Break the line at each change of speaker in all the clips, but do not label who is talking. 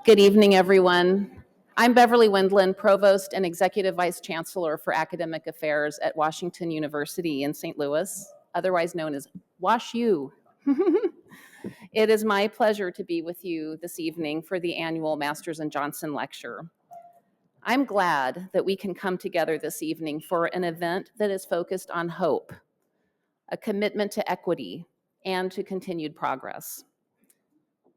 Good evening, everyone. I'm Beverly Wendland, Provost and Executive Vice Chancellor for Academic Affairs at Washington University in St. Louis, otherwise known as WashU. It is my pleasure to be with you this evening for the annual Masters and Johnson Lecture. I'm glad that we can come together this evening for an event that is focused on hope, a commitment to equity, and to continued progress.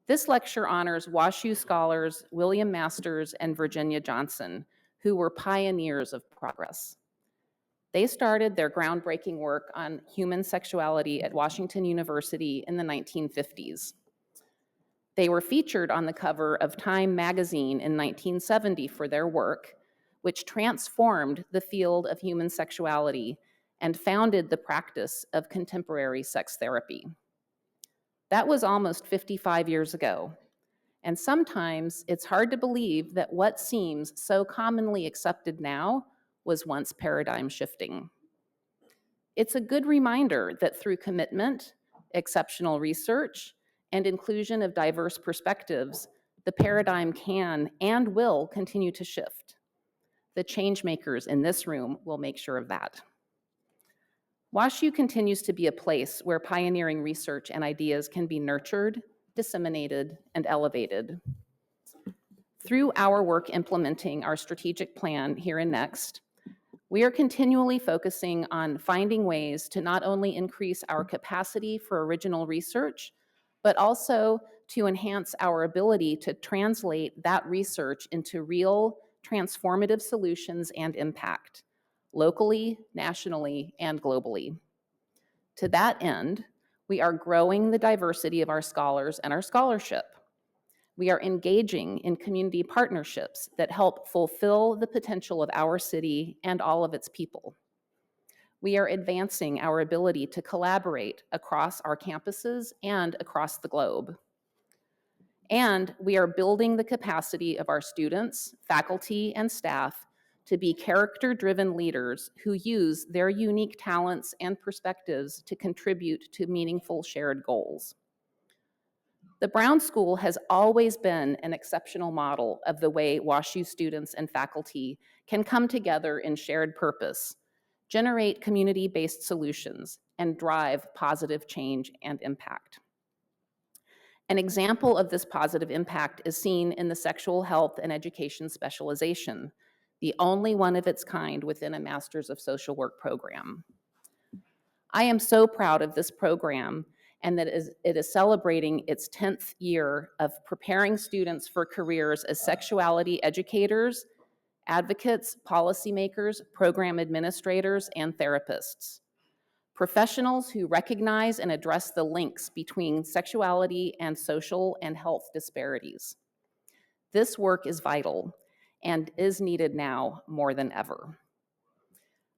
This lecture honors WashU scholars William Masters and Virginia Johnson, who were pioneers of progress. They started their groundbreaking work on human sexuality at Washington University in the 1950s. They were featured on the cover of Time magazine in 1970 for their work, which transformed the field of human sexuality and founded the practice of contemporary sex therapy. That was almost 55 years ago, and sometimes it's hard to believe that what seems so commonly accepted now was once paradigm shifting. It's a good reminder that through commitment, exceptional research, and inclusion of diverse perspectives, the paradigm can and will continue to shift. The change makers in this room will make sure of that. WashU continues to be a place where pioneering research and ideas can be nurtured, disseminated, and elevated. Through our work implementing our strategic plan here and next, we are continually focusing on finding ways to not only increase our capacity for original research, but also to enhance our ability to translate that research into real transformative solutions and impact, locally, nationally, and globally. To that end, we are growing the diversity of our scholars and our scholarship. We are engaging in community partnerships that help fulfill the potential of our city and all of its people. We are advancing our ability to collaborate across our campuses and across the globe. And we are building the capacity of our students, faculty, and staff to be character-driven leaders who use their unique talents and perspectives to contribute to meaningful shared goals. The Brown School has always been an exceptional model of the way WashU students and faculty can come together in shared purpose, generate community-based solutions, and drive positive change and impact. An example of this positive impact is seen in the Sexual Health and Education specialization, the only one of its kind within a Master's of Social Work program. I am so proud of this program and that it is celebrating its 10th year of preparing students for careers as sexuality educators, advocates, policymakers, program administrators, and therapists. Professionals who recognize and address the links between sexuality and social and health disparities. This work is vital and is needed now more than ever.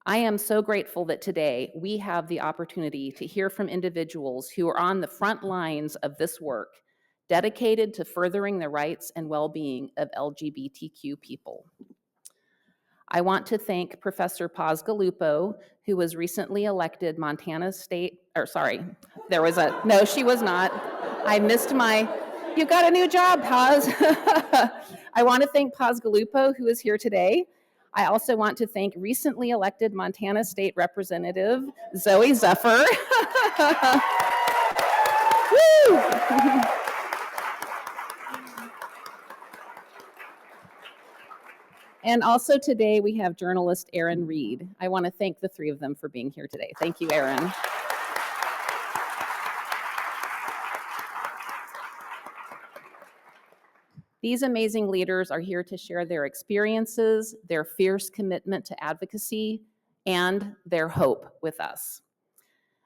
I am so grateful that today we have the opportunity to hear from individuals who are on the front lines of this work, dedicated to furthering the rights and well-being of LGBTQ people. I want to thank Professor Paz Gallupo, who was recently elected Montana State, no, she was not. I missed you got a new job, Paz. I want to thank Paz Gallupo, who is here today. I also want to thank recently elected Montana State Representative Zooey Zephyr. Woo! And also today we have journalist Erin Reed. I want to thank the three of them for being here today. Thank you, Erin. These amazing leaders are here to share their experiences, their fierce commitment to advocacy, and their hope with us.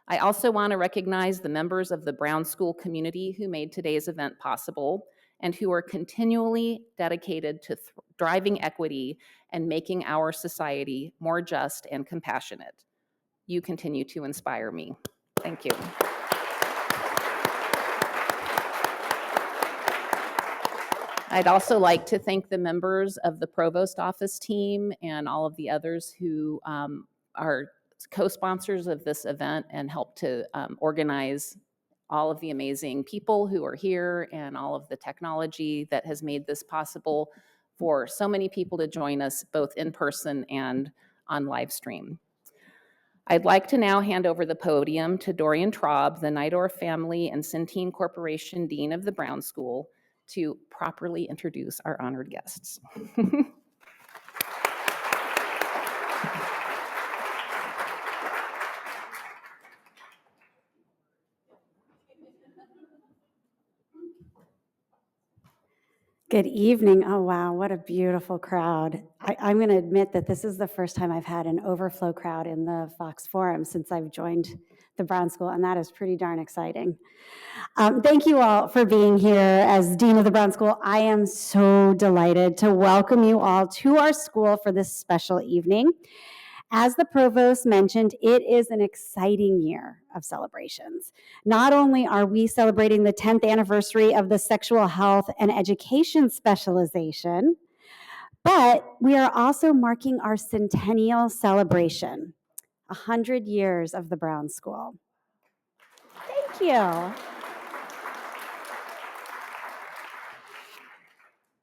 I also want to recognize the members of the Brown School community who made today's event possible and who are continually dedicated to driving equity and making our society more just and compassionate. You continue to inspire me. Thank you. I'd also like to thank the members of the Provost Office team and all of the others who are co-sponsors of this event and help to organize all of the amazing people who are here and all of the technology that has made this possible for so many people to join us both in person and on live stream. I'd like to now hand over the podium to Dorian Traub, the Nydorf Family and Centene Corporation Dean of the Brown School, to properly introduce our honored guests.
Good evening. Oh, wow, what a beautiful crowd. I'm going to admit that this is the first time I've had an overflow crowd in the Fox Forum since I've joined the Brown School, and that is pretty darn exciting. Thank you all for being here as Dean of the Brown School. I am so delighted to welcome you all to our school for this special evening. As the provost mentioned, it is an exciting year of celebrations. Not only are we celebrating the 10th anniversary of the Sexual Health and Education Specialization, but we are also marking our centennial celebration, 100 years of the Brown School. Thank you.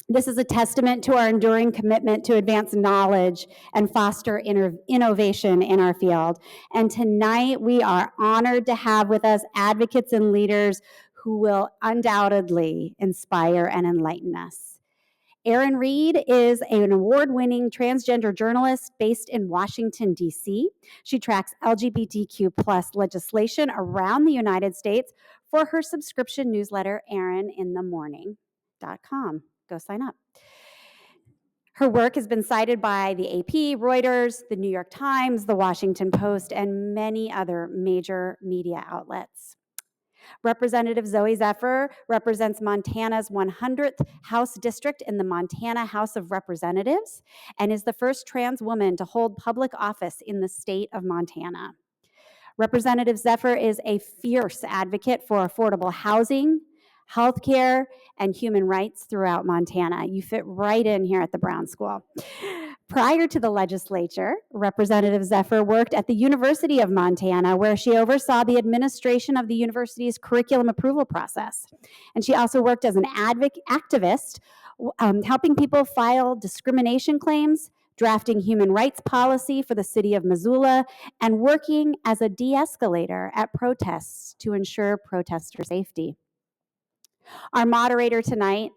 This is a testament to our enduring commitment to advance knowledge and foster innovation in our field. And tonight we are honored to have with us advocates and leaders who will undoubtedly inspire and enlighten us. Erin Reed is an award-winning transgender journalist based in Washington, D.C. She tracks LGBTQ plus legislation around the United States for her subscription newsletter, erininthemorning.com. Go sign up. Her work has been cited by the AP, Reuters, the New York Times, the Washington Post, and many other major media outlets. Representative Zooey Zephyr represents Montana's 100th House District in the Montana House of Representatives and is the first trans woman to hold public office in the state of Montana. Representative Zephyr is a fierce advocate for affordable housing, healthcare, and human rights throughout Montana. You fit right in here at the Brown School. Prior to the legislature, Representative Zephyr worked at the University of Montana, where she oversaw the administration of the university's curriculum approval process. And she also worked as an activist, helping people file discrimination claims, drafting human rights policy for the city of Missoula, and working as a de-escalator at protests to ensure protester safety. Our moderator tonight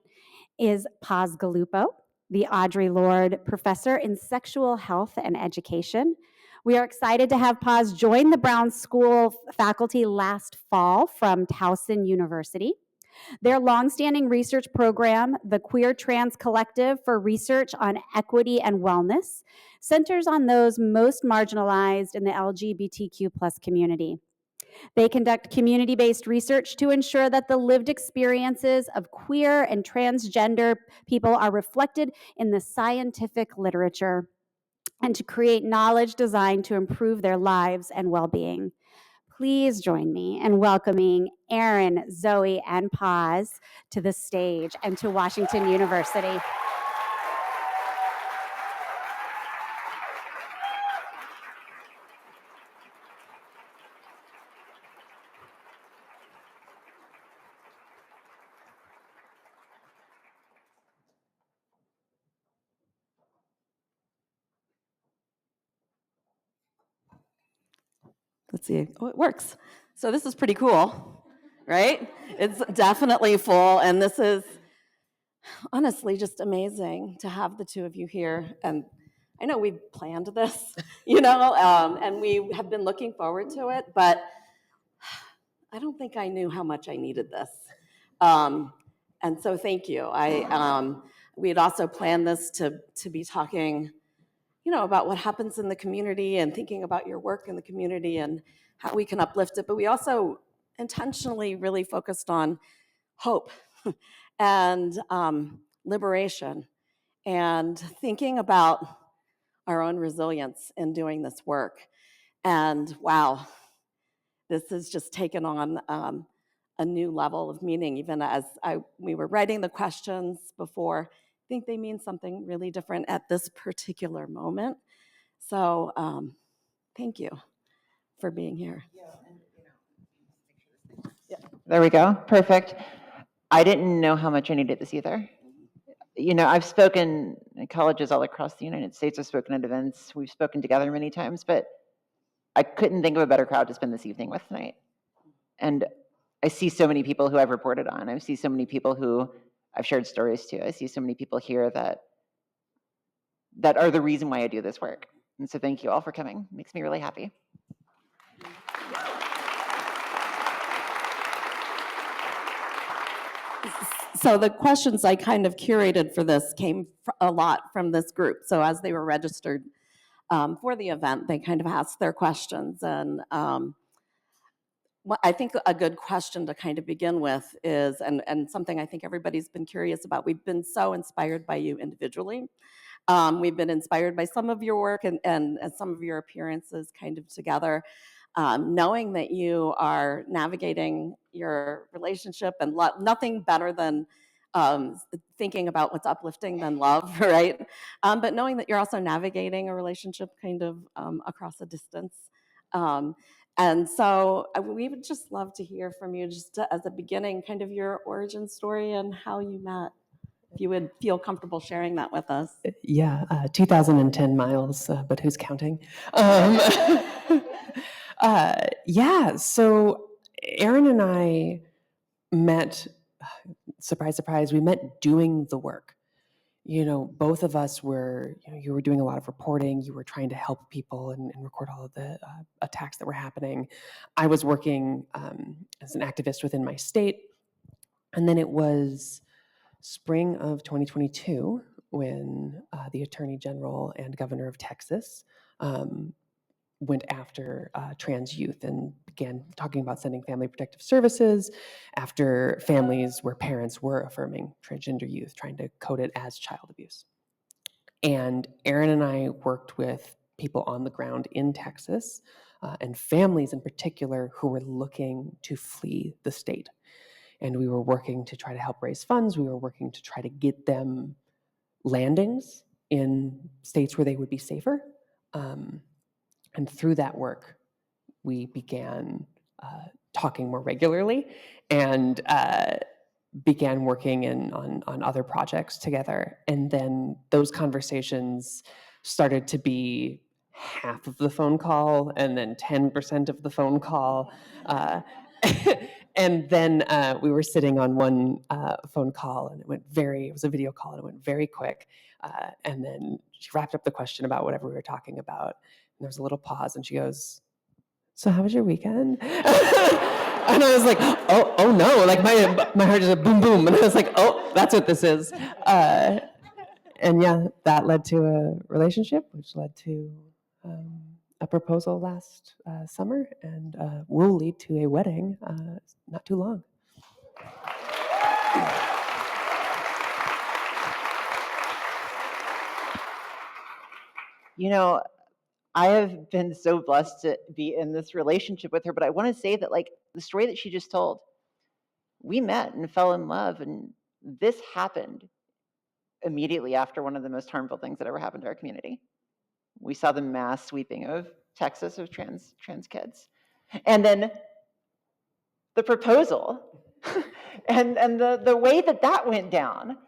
is Paz Gallupo, the Audre Lorde Professor in Sexual Health and Education. We are excited to have Paz join the Brown School faculty last fall from Towson University. Their longstanding research program, the Queer Trans Collective for Research on Equity and Wellness, centers on those most marginalized in the LGBTQ plus community. They conduct community-based research to ensure that the lived experiences of queer and transgender people are reflected in the scientific literature and to create knowledge designed to improve their lives and well-being. Please join me in welcoming Erin, Zooey, and Paz to the stage and to Washington University.
Let's see. Oh, it works. So this is pretty cool, right? It's definitely full, and this is honestly just amazing to have the two of you here. And I know we planned this, and we have been looking forward to it, but I don't think I knew how much I needed this. And so thank you. We had also planned this to be talking about what happens in the community and thinking about your work in the community and how we can uplift it. But we also intentionally really focused on hope and liberation and thinking about our own resilience in doing this work. And wow, this has just taken on a new level of meaning. Even as we were writing the questions before, I think they mean something really different at this particular moment. So thank you for being here.
Yeah, and There we go. Perfect. I didn't know how much I needed this either. You know, I've spoken at colleges all across the United States. I've spoken at events. We've spoken together many times, but I couldn't think of a better crowd to spend this evening with tonight. And I see so many people who I've reported on. I see so many people who I've shared stories to. I see so many people here that are the reason why I do this work. And so thank you all for coming. It makes me really happy.
So the questions I kind of curated for this came a lot from this group. So as they were registered for the event, they kind of asked their questions. And I think a good question to kind of begin with is, and something I think everybody's been curious about, we've been so inspired by you individually. We've been inspired by some of your work and some of your appearances kind of together. Knowing that you are navigating your relationship and nothing better than thinking about what's uplifting than love, right? But knowing that you're also navigating a relationship kind of across a distance. And so we would just love to hear from you just as a beginning, kind of your origin story and how you met. If you would feel comfortable sharing that with us.
Yeah, 2010 miles, but who's counting? Yeah, so Erin and I met, surprise, surprise, we met doing the work. You know, both of us were, you were doing a lot of reporting, you were trying to help people and record all of the attacks that were happening. I was working as an activist within my state. And then it was spring of 2022 when the Attorney General and Governor of Texas went after trans youth and began talking about sending family protective services after families where parents were affirming transgender youth, trying to code it as child abuse. And Erin and I worked with people on the ground in Texas and families in particular who were looking to flee the state. And we were working to try to help raise funds. We were working to try to get them landings in states where they would be safer. And through that work, we began talking more regularly and began working on other projects together. And then those conversations started to be half of the phone call and then 10% of the phone call. And then we were sitting on one phone call and it was a video call and it went very quick. And then she wrapped up the question about whatever we were talking about. And there was a little pause and she goes, "So how was your weekend?" And I was like, oh no, like my heart just boom, boom. And I was like, oh, that's what this is. And yeah, that led to a relationship, which led to a proposal last summer and will lead to a wedding not too long.
You know, I have been so blessed to be in this relationship with her, but I want to say that, like, the story that she just told, we met and fell in love, and this happened immediately after one of the most harmful things that ever happened to our community. We saw the mass sweeping of Texas of trans kids. And then the proposal and the way that went down.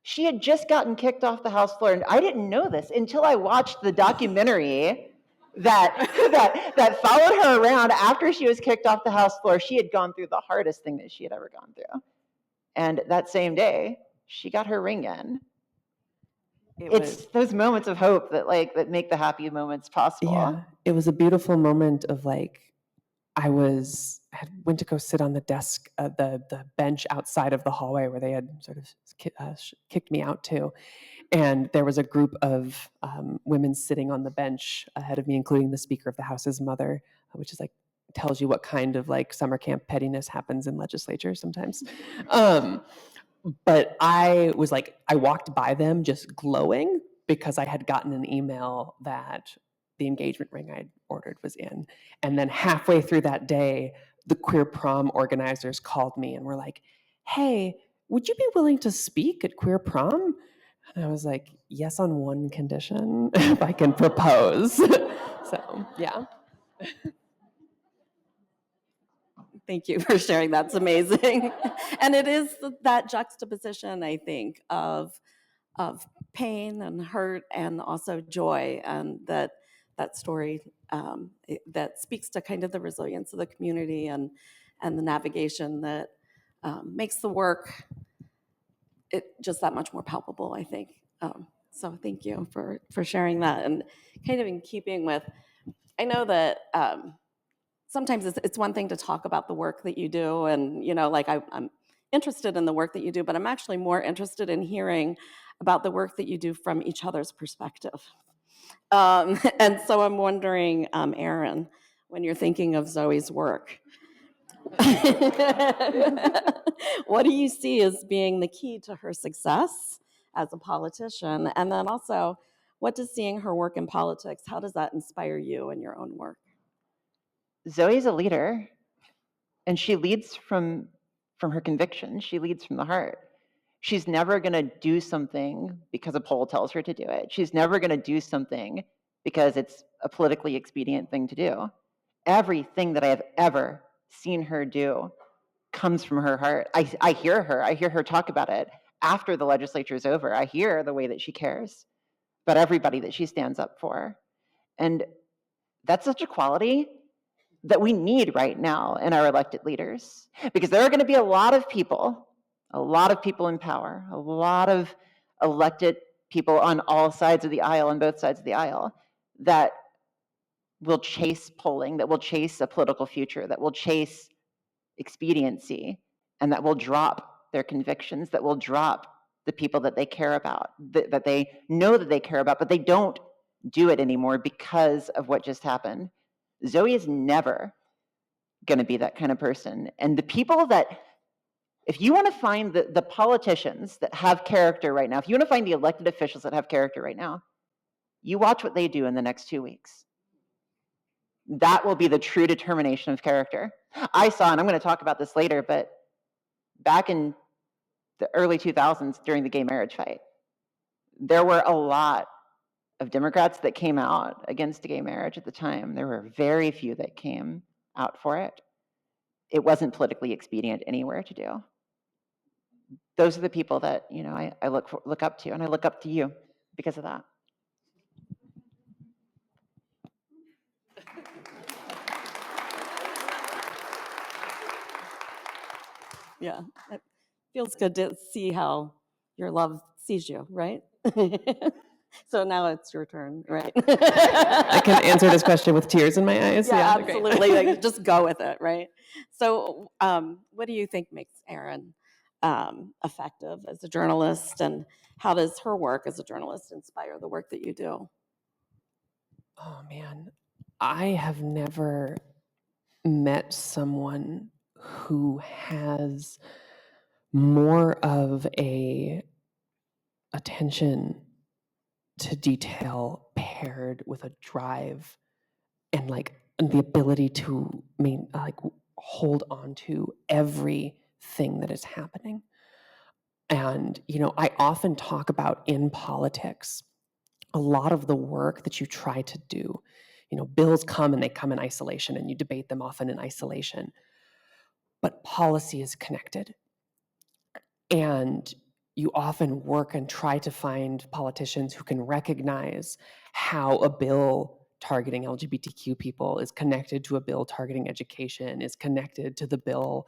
She had just gotten kicked off the House floor, and I didn't know this until I watched the documentary that followed her around after she was kicked off the House floor. She had gone through the hardest thing that she had ever gone through. And that same day, she got her ring in. It's those moments of hope that make the happy moments possible.
Yeah, it was a beautiful moment of like, I went to go sit on the desk, the bench outside of the hallway where they had sort of kicked me out to. And there was a group of women sitting on the bench ahead of me, including the Speaker of the House's mother, which is like, tells you what kind of like summer camp pettiness happens in legislatures sometimes. But I walked by them just glowing because I had gotten an email that the engagement ring I'd ordered was in. And then halfway through that day, the queer prom organizers called me and were like, "Hey, would you be willing to speak at queer prom?" And I was like, "Yes, on one condition, if I can propose." So, yeah.
Thank you for sharing. That's amazing. And it is that juxtaposition, I think, of pain and hurt and also joy, and that story that speaks to kind of the resilience of the community and the navigation that makes the work just that much more palpable, I think. So thank you for sharing that, and kind of in keeping with, I know that sometimes it's one thing to talk about the work that you do, and like I'm interested in the work that you do, but I'm actually more interested in hearing about the work that you do from each other's perspective. And so I'm wondering, Erin, when you're thinking of Zooey's work, what do you see as being the key to her success as a politician? And then also, what does seeing her work in politics, how does that inspire you in your own work?
Zooey's a leader, and she leads from her conviction. She leads from the heart. She's never going to do something because a poll tells her to do it. She's never going to do something because it's a politically expedient thing to do. Everything that I have ever seen her do comes from her heart. I hear her talk about it after the legislature is over. I hear the way that she cares about everybody that she stands up for. And that's such a quality that we need right now in our elected leaders, because there are going to be a lot of people in power, a lot of elected people on all sides of the aisle, on both sides of the aisle, that will chase polling, that will chase a political future, that will chase expediency, and that will drop their convictions, that will drop the people that they care about, that they know that they care about, but they don't do it anymore because of what just happened. Zooey is never going to be that kind of person. And the people that, if you want to find the politicians that have character right now, if you want to find the elected officials that have character right now, you watch what they do in the next 2 weeks. That will be the true determination of character. I saw, and I'm going to talk about this later, but back in the early 2000s during the gay marriage fight, there were a lot of Democrats that came out against gay marriage at the time. There were very few that came out for it. It wasn't politically expedient anywhere to do. Those are the people that I look up to, and I look up to you because of that.
Yeah, it feels good to see how your love sees you, right? So now it's your turn, right?
I can answer this question with tears in my eyes.
Yeah,
great.
absolutely. Like, just go with it, right? So, what do you think makes Erin effective as a journalist, and how does her work as a journalist inspire the work that you do?
Oh man, I have never met someone who has more of a attention to detail paired with a drive and the ability to hold on to everything that is happening. And I often talk about in politics, a lot of the work that you try to do, bills come and they come in isolation, and you debate them often in isolation, but policy is connected. And you often work and try to find politicians who can recognize how a bill targeting LGBTQ people is connected to a bill targeting education, is connected to the bill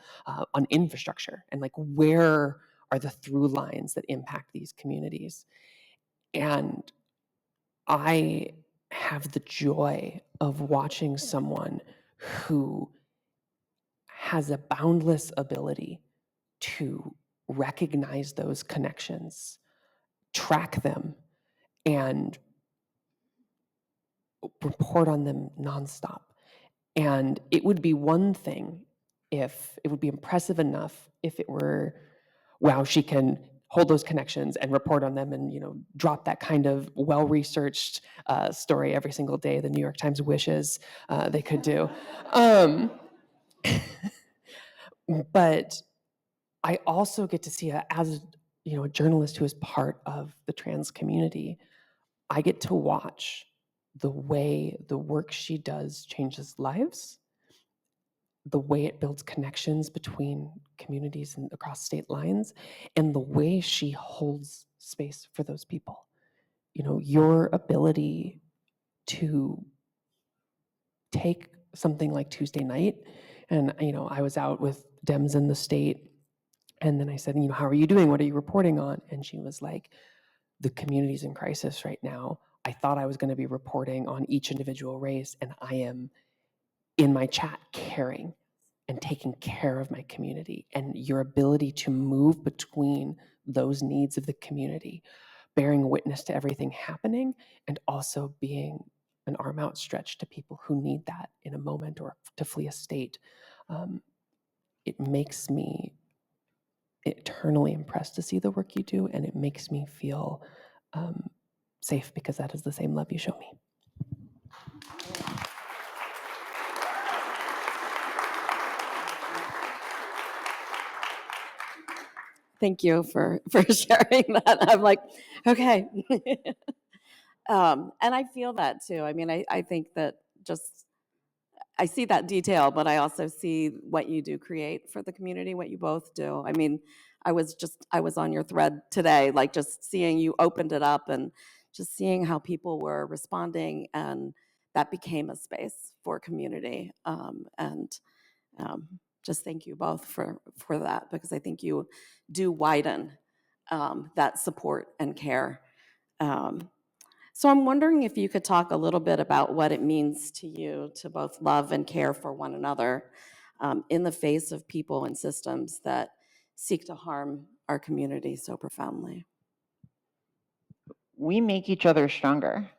on infrastructure, and where are the through lines that impact these communities. And I have the joy of watching someone who has a boundless ability to recognize those connections, track them, and report on them nonstop. And it would be one thing if it would be impressive enough if it were, wow, she can hold those connections and report on them and drop that kind of well-researched story every single day the New York Times wishes they could do. But I also get to see as a journalist who is part of the trans community, I get to watch the way the work she does changes lives, the way it builds connections between communities and across state lines, and the way she holds space for those people. You know, your ability to take something like Tuesday night, and you know, I was out with Dems in the state, and then I said, you know, how are you doing? What are you reporting on? And she was like, the community's in crisis right now. I thought I was going to be reporting on each individual race, and I am in my chat caring and taking care of my community. And your ability to move between those needs of the community, bearing witness to everything happening, and also being an arm outstretched to people who need that in a moment or to flee a state. It makes me eternally impressed to see the work you do, and it makes me feel safe, because that is the same love you show me.
Thank you for sharing that. I'm like, okay. And I feel that too. I mean, I think that just, I see that detail, but I also see what you do create for the community, what you both do. I mean, I was on your thread today, like just seeing you opened it up and just seeing how people were responding, and that became a space for community. And just thank you both for that, because I think you do widen that support and care. So I'm wondering if you could talk a little bit about what it means to you to both love and care for one another in the face of people and systems that seek to harm our community so profoundly.
We make each other stronger.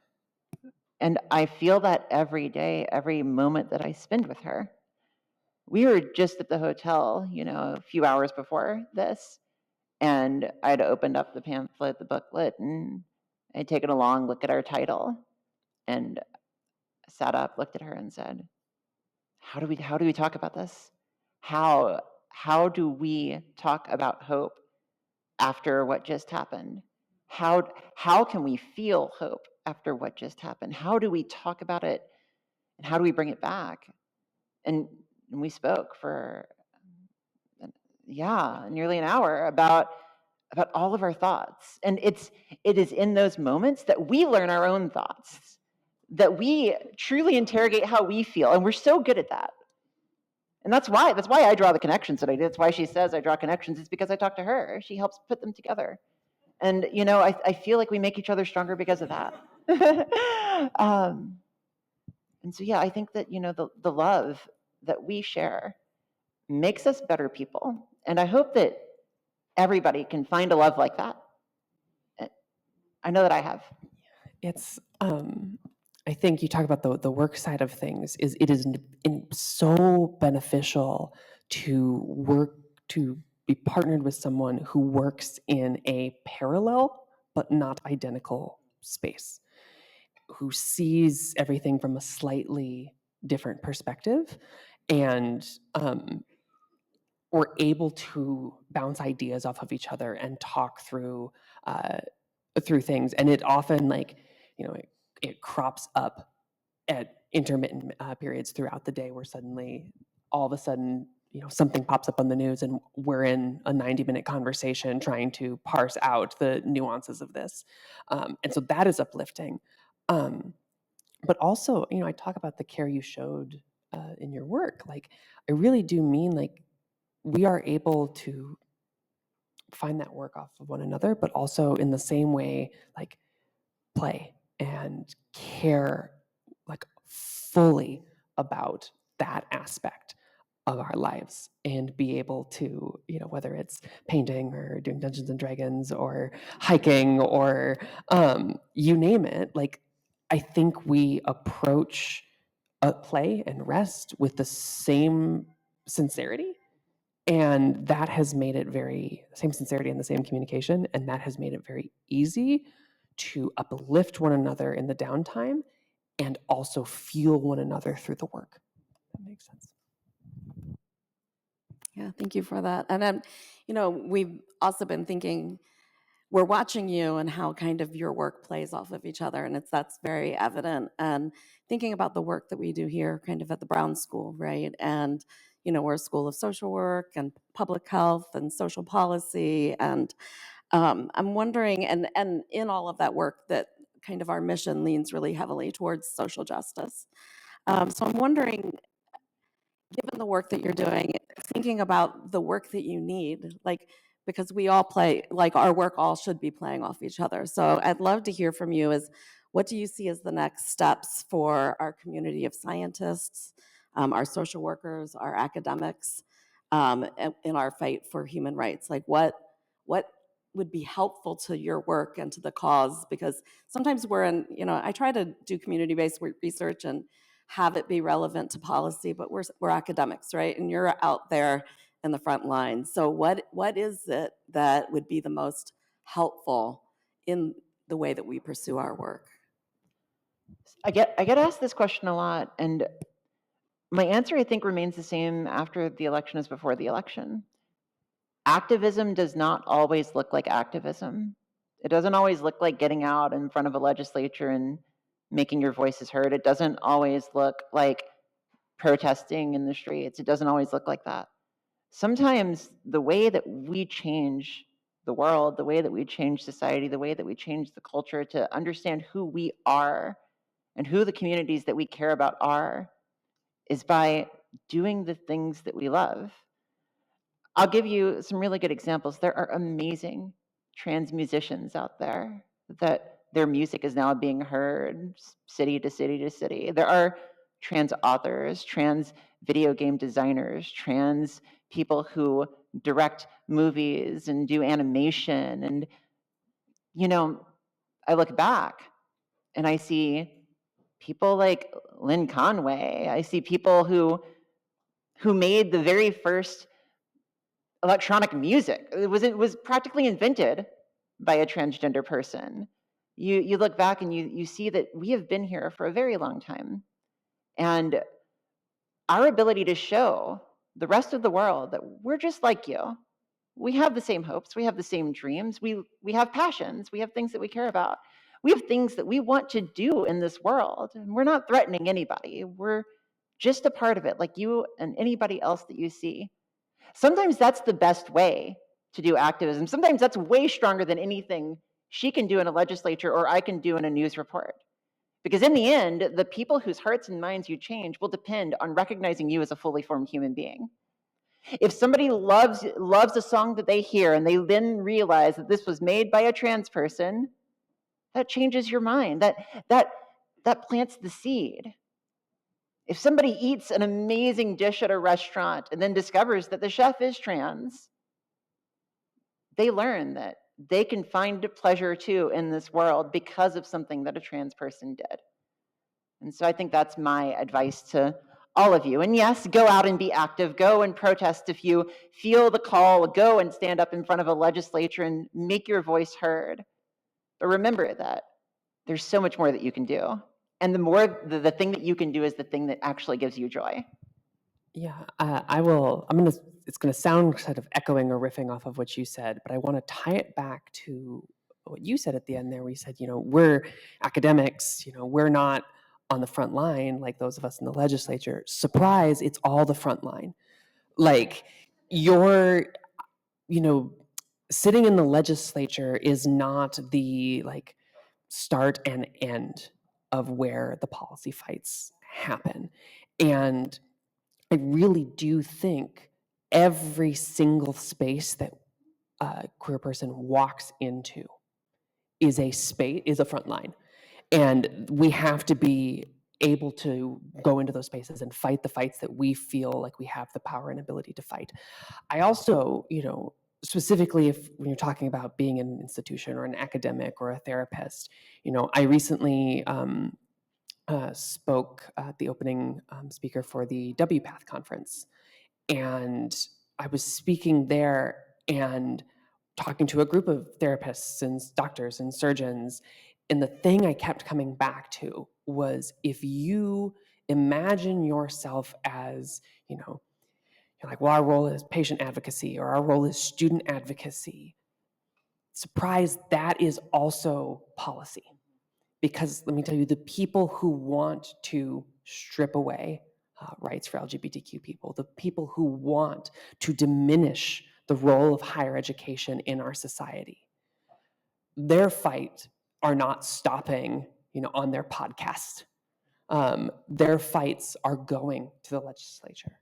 And I feel that every day, every moment that I spend with her. We were just at the hotel, you know, a few hours before this, and I'd opened up the pamphlet, the booklet, and I'd taken a long look at our title, and sat up, looked at her, and said, how do we talk about this? How do we talk about hope after what just happened? How can we feel hope after what just happened? How do we talk about it, and how do we bring it back? And we spoke for nearly an hour about all of our thoughts. And it is in those moments that we learn our own thoughts, that we truly interrogate how we feel, and we're so good at that. And that's why I draw the connections that I do. That's why she says I draw connections. It's because I talk to her. She helps put them together. And, you know, I feel like we make each other stronger because of that. And so, yeah, I think that, you know, the love that we share makes us better people. And I hope that everybody can find a love like that. I know that I have.
It's I think you talk about the work side of things. It is so beneficial to be partnered with someone who works in a parallel but not identical space, who sees everything from a slightly different perspective, and we're able to bounce ideas off of each other and talk through things. And it often, like, you know, it crops up at intermittent periods throughout the day, where suddenly, all of a sudden, you know, something pops up on the news, and we're in a 90-minute conversation trying to parse out the nuances of this. And so that is uplifting. But also, you know, I talk about the care you showed in your work. Like, I really do mean, like, we are able to find that work off of one another, but also in the same way, like, play and care, like, fully about that aspect of our lives, and be able to, you know, whether it's painting or doing Dungeons and Dragons or hiking or you name it, like, I think we approach play and rest with the same sincerity, and that has made it same sincerity and the same communication, and that has made it very easy to uplift one another in the downtime and also fuel one another through the work. That makes sense.
Yeah, thank you for that. And then, you know, we've also been thinking, we're watching you and how kind of your work plays off of each other, and that's very evident. And thinking about the work that we do here, kind of at the Brown School, right? And we're a school of social work and public health and social policy. And I'm wondering, and in all of that work, that kind of our mission leans really heavily towards social justice. So I'm wondering, given the work that you're doing, thinking about the work that you need, like, because we all play, like, our work all should be playing off each other. So I'd love to hear from you is, what do you see as the next steps for our community of scientists, our social workers, our academics, in our fight for human rights? Like, what would be helpful to your work and to the cause? Because sometimes we're in, I try to do community-based research and have it be relevant to policy, but we're academics, right? And you're out there in the front line. So what is it that would be the most helpful in the way that we pursue our work?
I get asked this question a lot, and my answer, I think, remains the same after the election as before the election. Activism does not always look like activism. It doesn't always look like getting out in front of a legislature and making your voices heard. It doesn't always look like protesting in the streets. It doesn't always look like that. Sometimes the way that we change the world, the way that we change society, the way that we change the culture to understand who we are and who the communities that we care about are, is by doing the things that we love. I'll give you some really good examples. There are amazing trans musicians out there that their music is now being heard city to city to city. There are trans authors, trans video game designers, trans people who direct movies and do animation. And, I look back and I see people like Lynn Conway. I see people who made the very first electronic music. It was practically invented by a transgender person. You look back and you see that we have been here for a very long time. And our ability to show the rest of the world that we're just like you. We have the same hopes, we have the same dreams, we have passions, we have things that we care about. We have things that we want to do in this world, and we're not threatening anybody. We're just a part of it, like you and anybody else that you see. Sometimes that's the best way to do activism. Sometimes that's way stronger than anything she can do in a legislature or I can do in a news report. Because in the end, the people whose hearts and minds you change will depend on recognizing you as a fully formed human being. If somebody loves a song that they hear and they then realize that this was made by a trans person, that changes your mind. That plants the seed. If somebody eats an amazing dish at a restaurant and then discovers that the chef is trans, they learn that they can find pleasure too in this world because of something that a trans person did. And so I think that's my advice to all of you. And yes, go out and be active. Go and protest if you feel the call. Go and stand up in front of a legislature and make your voice heard. But remember that there's so much more that you can do. And the thing that you can do is the thing that actually gives you joy.
Yeah, it's gonna sound sort of echoing or riffing off of what you said, but I want to tie it back to what you said at the end there, where you said, we're academics, we're not on the front line like those of us in the legislature. Surprise, it's all the front line. Like, you're, sitting in the legislature is not the start and end of where the policy fights happen. And I really do think every single space that a queer person walks into is a front line. And we have to be able to go into those spaces and fight the fights that we feel like we have the power and ability to fight. I also, specifically when you're talking about being in an institution or an academic or a therapist, I recently spoke at the opening speaker for the WPATH conference. And I was speaking there and talking to a group of therapists and doctors and surgeons. And the thing I kept coming back to was, if you imagine yourself as, you're like, well, our role is patient advocacy or our role is student advocacy. Surprise, that is also policy. Because let me tell you, the people who want to strip away rights for LGBTQ people, the people who want to diminish the role of higher education in our society. Their fight are not stopping, on their podcast. Their fights are going to the legislature.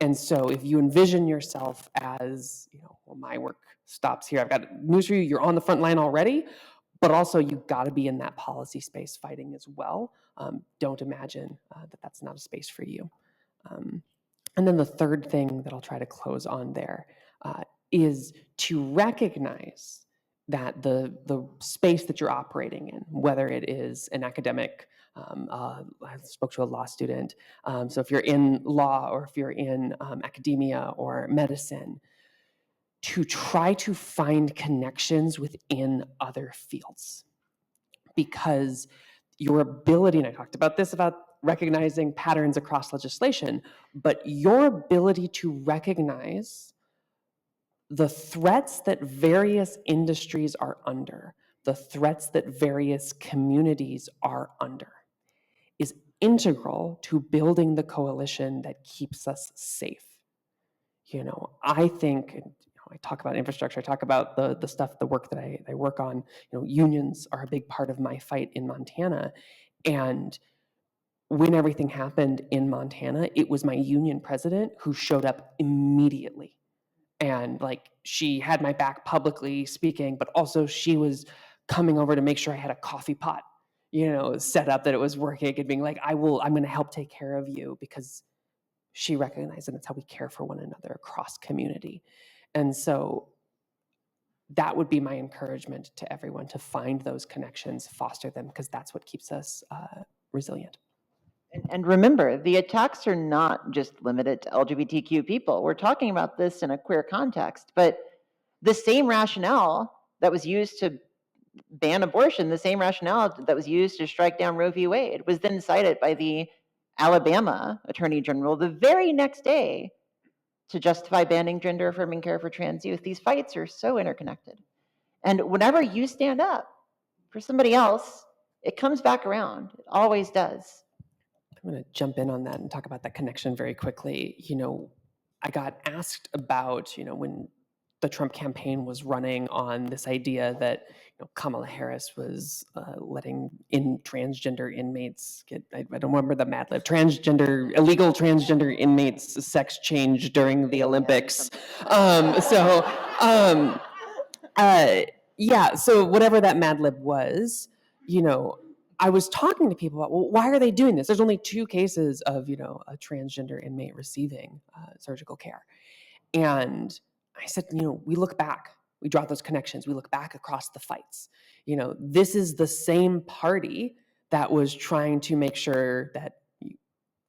And so if you envision yourself as, well, my work stops here, I've got news for you, you're on the front line already, but also you've got to be in that policy space fighting as well. Don't imagine that that's not a space for you. And then the third thing that I'll try to close on there is to recognize that the space that you're operating in, whether it is an academic, I spoke to a law student, so if you're in law or if you're in academia or medicine, to try to find connections within other fields. Because your ability, and I talked about this, about recognizing patterns across legislation, but your ability to recognize the threats that various industries are under, the threats that various communities are under, is integral to building the coalition that keeps us safe. I think, I talk about infrastructure, I talk about the stuff, the work that I work on, unions are a big part of my fight in Montana. And when everything happened in Montana, it was my union president who showed up immediately. And she had my back publicly speaking, but also she was coming over to make sure I had a coffee pot, set up, that it was working, and being like, I'm going to help take care of you, because she recognized that that's how we care for one another across community. And so that would be my encouragement to everyone, to find those connections, foster them, because that's what keeps us resilient.
And remember, the attacks are not just limited to LGBTQ people. We're talking about this in a queer context, but the same rationale that was used to ban abortion, the same rationale that was used to strike down Roe v. Wade, was then cited by the Alabama Attorney General the very next day to justify banning gender-affirming care for trans youth. These fights are so interconnected. And whenever you stand up for somebody else, it comes back around. It always does.
I'm going to jump in on that and talk about that connection very quickly. I got asked about, when the Trump campaign was running on this idea that Kamala Harris was letting in transgender inmates get, I don't remember the Mad Lib, illegal transgender inmates sex change during the Olympics. So whatever that Mad Lib was, I was talking to people about, well, why are they doing this? There's only 2 cases of, a transgender inmate receiving surgical care. And I said, we look back, we draw those connections, we look back across the fights. This is the same party that was trying to make sure that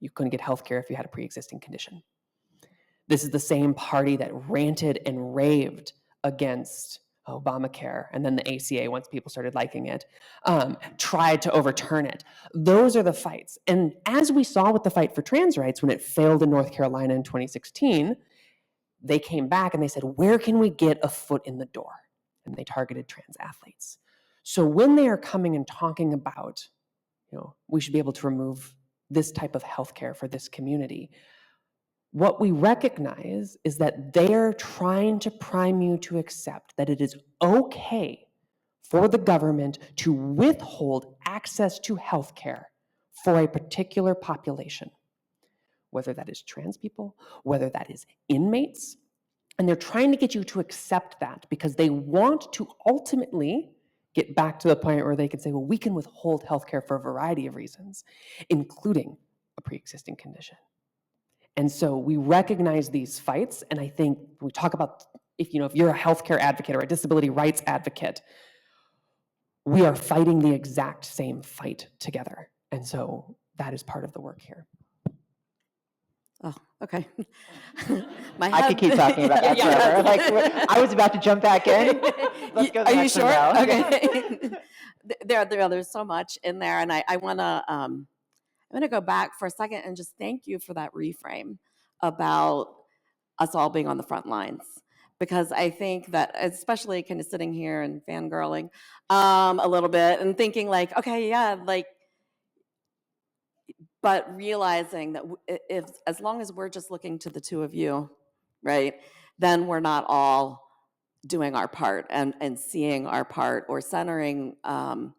you couldn't get healthcare if you had a pre-existing condition. This is the same party that ranted and raved against Obamacare, and then the ACA, once people started liking it, tried to overturn it. Those are the fights. And as we saw with the fight for trans rights, when it failed in North Carolina in 2016, they came back and they said, where can we get a foot in the door? And they targeted trans athletes. So when they are coming and talking about, we should be able to remove this type of healthcare for this community, what we recognize is that they're trying to prime you to accept that it is okay for the government to withhold access to healthcare for a particular population, whether that is trans people, whether that is inmates. And they're trying to get you to accept that because they want to ultimately get back to the point where they can say, well, we can withhold healthcare for a variety of reasons, including a pre-existing condition. And so we recognize these fights, and I think when we talk about if you're a healthcare advocate or a disability rights advocate, we are fighting the exact same fight together. And so that is part of the work here.
Oh, okay.
I could keep talking about that forever. I was about to jump back in. Let's go to the next one now.
Okay. There's so much in there, and I want to I'm going to go back for a second and just thank you for that reframe about us all being on the front lines. Because I think that, especially kind of sitting here and fangirling a little bit and thinking okay, yeah, but realizing that if as long as we're just looking to the two of you, right, then we're not all doing our part and seeing our part or centering and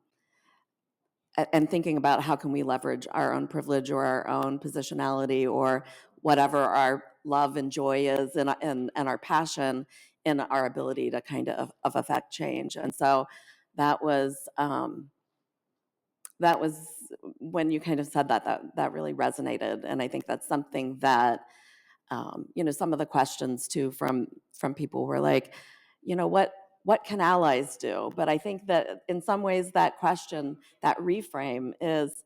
thinking about how can we leverage our own privilege or our own positionality or whatever our love and joy is and our passion in our ability to kind of affect change. And so that was when you kind of said that really resonated. And I think that's something that some of the questions too from people were like, what can allies do? But I think that in some ways that question, that reframe is,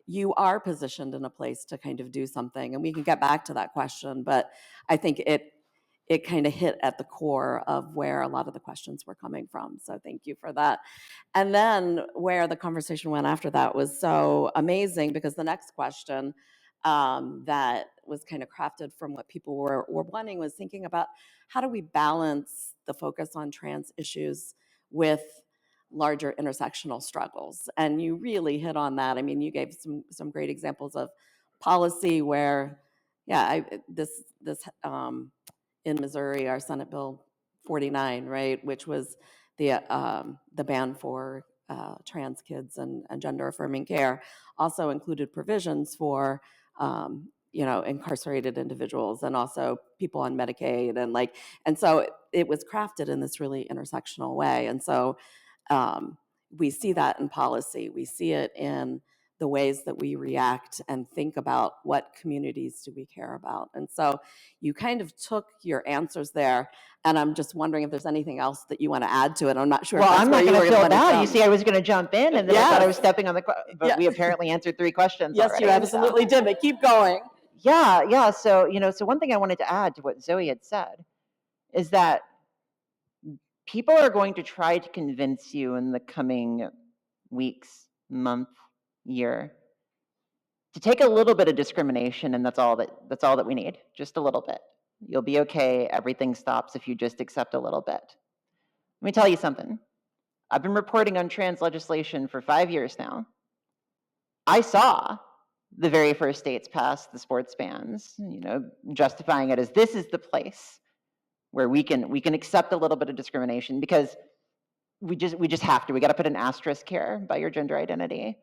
you are positioned in a place to kind of do something, and we can get back to that question, but I think it kind of hit at the core of where a lot of the questions were coming from. So thank you for that. And then where the conversation went after that was so amazing, because the next question that was kind of crafted from what people were wanting was thinking about how do we balance the focus on trans issues with larger intersectional struggles. And you really hit on that. I mean, you gave some great examples of policy where, this in Missouri, our Senate Bill 49, right, which was the ban for trans kids and gender affirming care, also included provisions for incarcerated individuals and also people on Medicaid and so it was crafted in this really intersectional way. And so we see that in policy. We see it in the ways that we react and think about what communities do we care about. And so you kind of took your answers there, and I'm just wondering if there's anything else that you want to add to it. I'm not sure.
Well,
if that's
I'm not
where
going to
you were
fill it
gonna
out.
jump.
You see, I was going to jump in, and then I thought I was
Yes.
stepping on but
Yeah.
we apparently answered 3 questions
Yes,
already.
you absolutely did, but keep going.
Yeah. So, so one thing I wanted to add to what Zooey had said is that people are going to try to convince you in the coming weeks, month, year, to take a little bit of discrimination, and that's all that we need, just a little bit. You'll be okay. Everything stops if you just accept a little bit. Let me tell you something. I've been reporting on trans legislation for 5 years now. I saw the very first states pass the sports bans, justifying it as this is the place where we can accept a little bit of discrimination because we just have to. We got to put an asterisk here by your gender identity.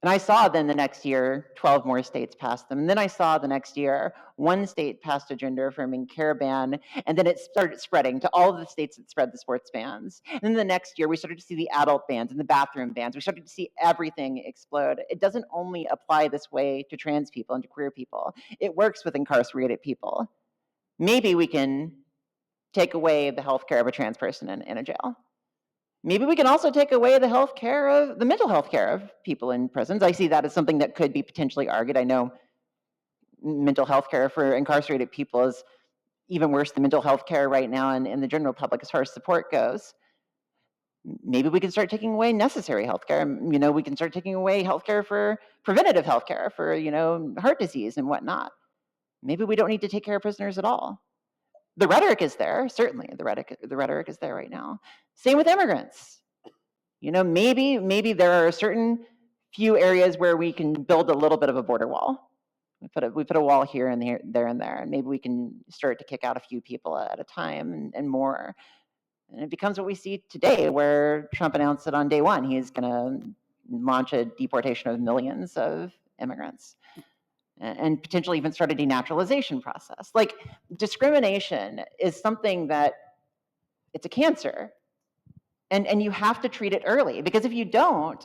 And I saw then the next year, 12 more states passed them. And then I saw the next year, 1 state passed a gender affirming care ban. And then it started spreading to all of the states that spread the sports bans. And then the next year, we started to see the adult bans and the bathroom bans. We started to see everything explode. It doesn't only apply this way to trans people and to queer people. It works with incarcerated people. Maybe we can take away the health care of a trans person in a jail. Maybe we can also take away the mental health care of people in prisons. I see that as something that could be potentially argued. I know mental health care for incarcerated people is even worse than mental health care right now in the general public as far as support goes. Maybe we can start taking away necessary health care. We can start taking away health care for preventative health care for, heart disease and whatnot. Maybe we don't need to take care of prisoners at all. The rhetoric is there, certainly. The rhetoric is there right now. Same with immigrants. Maybe there are certain few areas where we can build a little bit of a border wall. We put a wall here and there, and maybe we can start to kick out a few people at a time and more. And it becomes what we see today, where Trump announced that on day 1 he's going to launch a deportation of millions of immigrants and potentially even start a denaturalization process. Like, discrimination is something that it's a cancer, and you have to treat it early, because if you don't,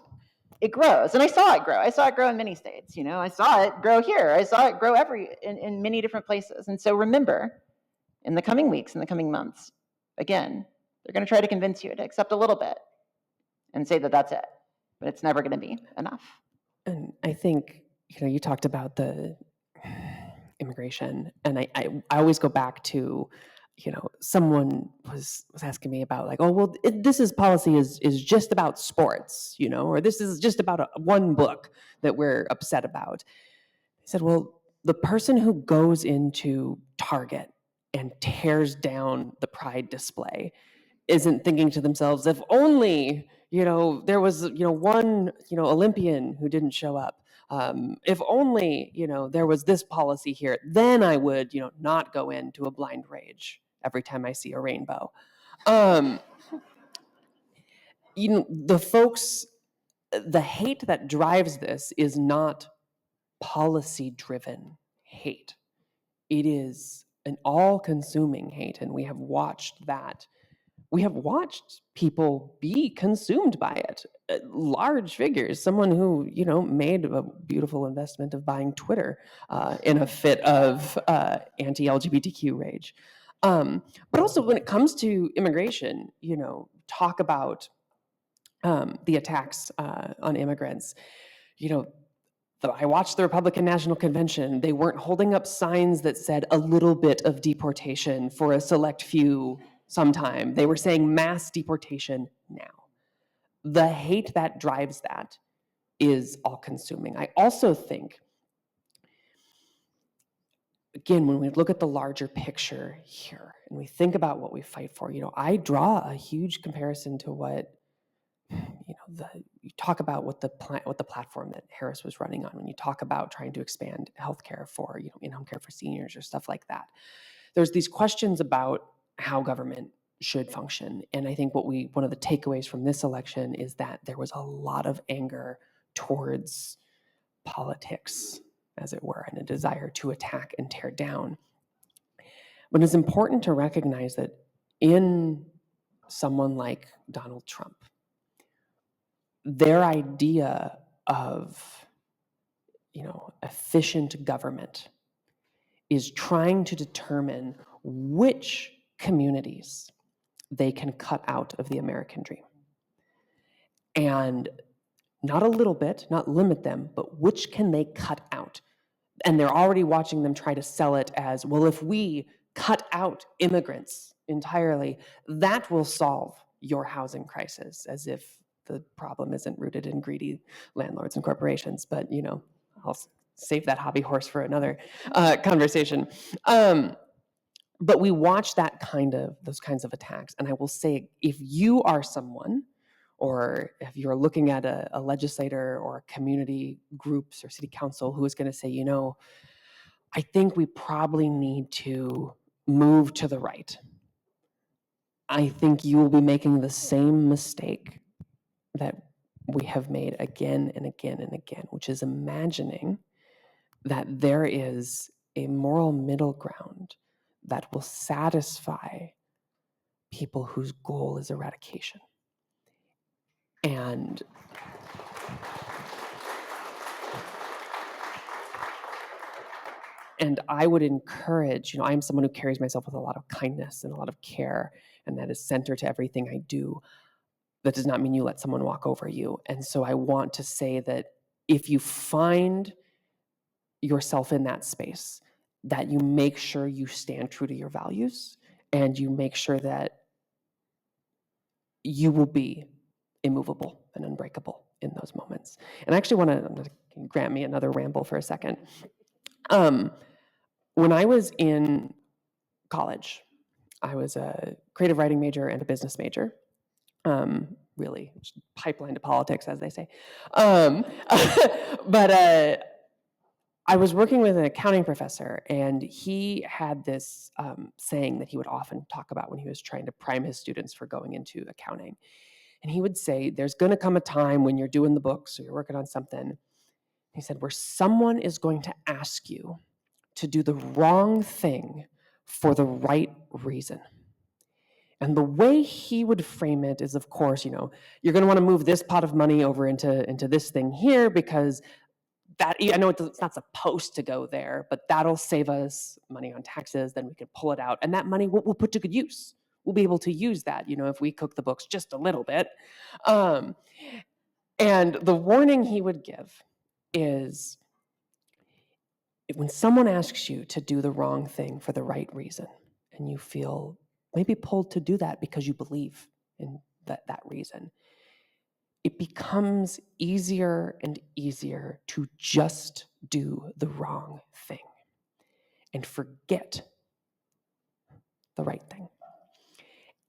it grows. And I saw it grow. I saw it grow in many states. I saw it grow here. I saw it grow in many different places. And so remember, in the coming weeks, in the coming months, again, they're going to try to convince you to accept a little bit and say that that's it, but it's never going to be enough.
And I think, you talked about the immigration, and I always go back to, someone was asking me about like, oh, well, this policy is just about sports, or this is just about one book that we're upset about. I said, well, the person who goes into Target and tears down the Pride display isn't thinking to themselves, if only, there was, one, Olympian who didn't show up. If only, there was this policy here, then I would, not go into a blind rage every time I see a rainbow. The hate that drives this is not policy-driven hate. It is an all-consuming hate, and we have watched that. We have watched people be consumed by it. Large figures, someone who, made a beautiful investment of buying Twitter in a fit of anti-LGBTQ rage. But also when it comes to immigration, talk about the attacks on immigrants. I watched the Republican National Convention. They weren't holding up signs that said a little bit of deportation for a select few sometime. They were saying mass deportation now. The hate that drives that is all-consuming. I also think, again, when we look at the larger picture here and we think about what we fight for, I draw a huge comparison to what you talk about what the platform that Harris was running on, when you talk about trying to expand healthcare for, in-home care for seniors or stuff like that. There's these questions about how government should function. And I think one of the takeaways from this election is that there was a lot of anger towards politics, as it were, and a desire to attack and tear down. But it's important to recognize that in someone like Donald Trump, their idea of, efficient government is trying to determine which communities they can cut out of the American dream. And not a little bit, not limit them, but which can they cut out? And they're already watching them try to sell it as, well, if we cut out immigrants entirely, that will solve your housing crisis, as if the problem isn't rooted in greedy landlords and corporations. But, I'll save that hobby horse for another conversation. But we watch those kinds of attacks. And I will say, if you are someone, or if you're looking at a legislator or community groups or city council who is going to say, I think we probably need to move to the right, I think you will be making the same mistake that we have made again and again and again, which is imagining that there is a moral middle ground that will satisfy people whose goal is eradication. And I would encourage, I'm someone who carries myself with a lot of kindness and a lot of care, and that is center to everything I do. That does not mean you let someone walk over you. And so I want to say that if you find yourself in that space, that you make sure you stand true to your values, and you make sure that you will be immovable and unbreakable in those moments. And I actually want to grant me another ramble for a second. When I was in college, I was a creative writing major and a business major. Really, pipeline to politics, as they say. But I was working with an accounting professor, and he had this saying that he would often talk about when he was trying to prime his students for going into accounting. And he would say, there's going to come a time when you're doing the books or you're working on something, he said, where someone is going to ask you to do the wrong thing for the right reason. And the way he would frame it is, of course, you're going to want to move this pot of money over into this thing here, because that, I know it's not supposed to go there, but that'll save us money on taxes. Then we can pull it out, and that money we'll put to good use. We'll be able to use that, if we cook the books just a little bit. And the warning he would give is, when someone asks you to do the wrong thing for the right reason, and you feel maybe pulled to do that because you believe in that reason, it becomes easier and easier to just do the wrong thing and forget the right thing.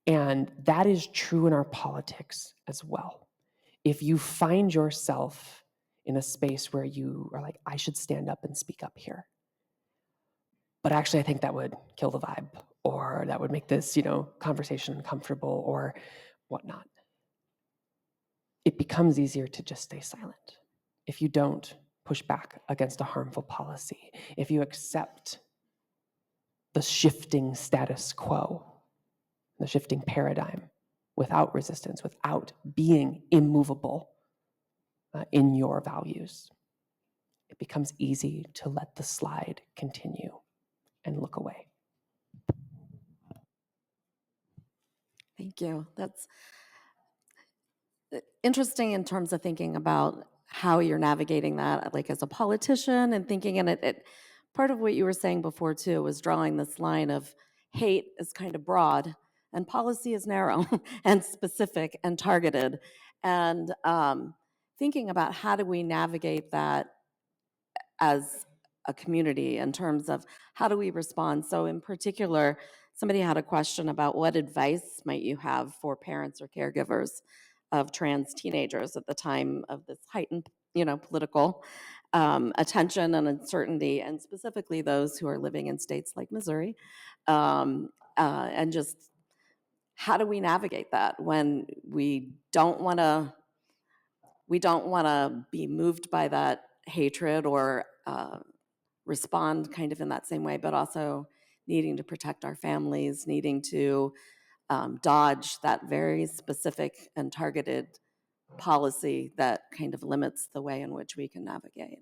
And that is true in our politics as well. If you find yourself in a space where you are like, I should stand up and speak up here. But actually, I think that would kill the vibe, or that would make this, conversation uncomfortable or whatnot. It becomes easier to just stay silent if you don't push back against a harmful policy, if you accept the shifting status quo, the shifting paradigm without resistance, without being immovable in your values. It becomes easy to let the slide continue and look away.
Thank you. That's interesting in terms of thinking about how you're navigating that, like as a politician, and thinking, and it part of what you were saying before too was drawing this line of hate is kind of broad and policy is narrow and specific and targeted, and thinking about how do we navigate that as a community in terms of how do we respond. So in particular, somebody had a question about what advice might you have for parents or caregivers of trans teenagers at the time of this heightened, political attention and uncertainty, and specifically those who are living in states like Missouri, and just how do we navigate that when we don't want to be moved by that hatred or respond kind of in that same way, but also needing to protect our families, needing to dodge that very specific and targeted policy that kind of limits the way in which we can navigate.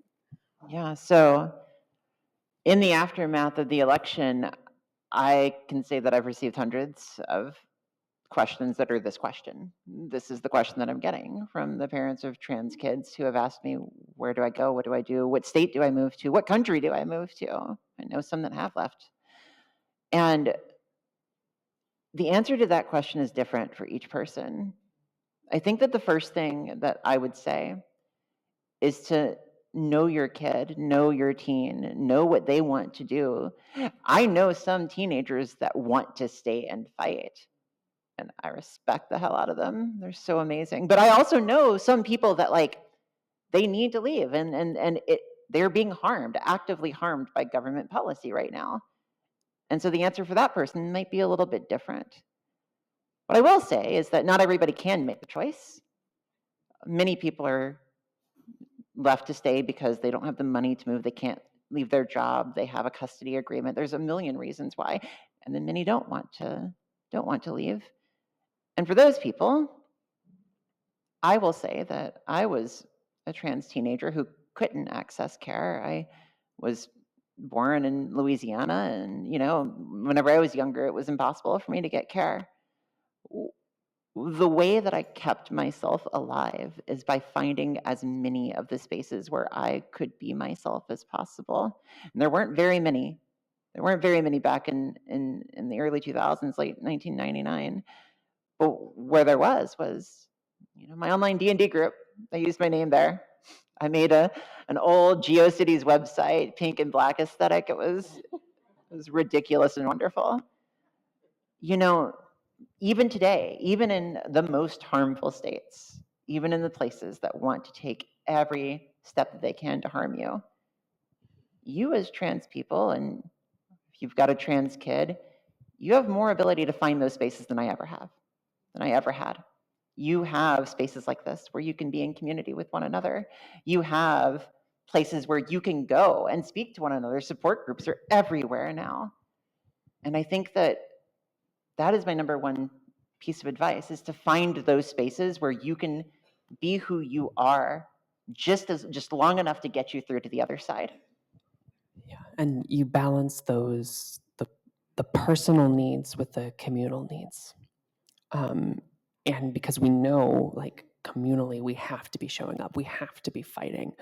Yeah, so in the aftermath of the election, I can say that I've received hundreds of questions that are this question. This is the question that I'm getting from the parents of trans kids who have asked me, where do I go? What do I do? What state do I move to? What country do I move to? I know some that have left. And the answer to that question is different for each person. I think that the first thing that I would say is to know your kid, know your teen, know what they want to do. I know some teenagers that want to stay and fight, and I respect the hell out of them. They're so amazing. But I also know some people that they need to leave, and they're being harmed, actively harmed by government policy right now. And so the answer for that person might be a little bit different. What I will say is that not everybody can make the choice. Many people are left to stay because they don't have the money to move. They can't leave their job. They have a custody agreement. There's a million reasons why. And then many don't want to leave. And for those people, I will say that I was a trans teenager who couldn't access care. I was born in Louisiana, and whenever I was younger, it was impossible for me to get care. The way that I kept myself alive is by finding as many of the spaces where I could be myself as possible. And there weren't very many. There weren't very many back in the early 2000s, late 1999. But where there was my online D&D group. I used my name there. I made an old GeoCities website, pink and black aesthetic. It was ridiculous and wonderful. Even today, even in the most harmful states, even in the places that want to take every step that they can to harm you, you as trans people, and if you've got a trans kid, you have more ability to find those spaces than I ever had. You have spaces like this where you can be in community with one another. You have places where you can go and speak to one another. Support groups are everywhere now. And I think that is my number one piece of advice, is to find those spaces where you can be who you are just long enough to get you through to the other side.
Yeah, and you balance those, the personal needs with the communal needs. And because we know, communally, we have to be showing up, we have to be fighting.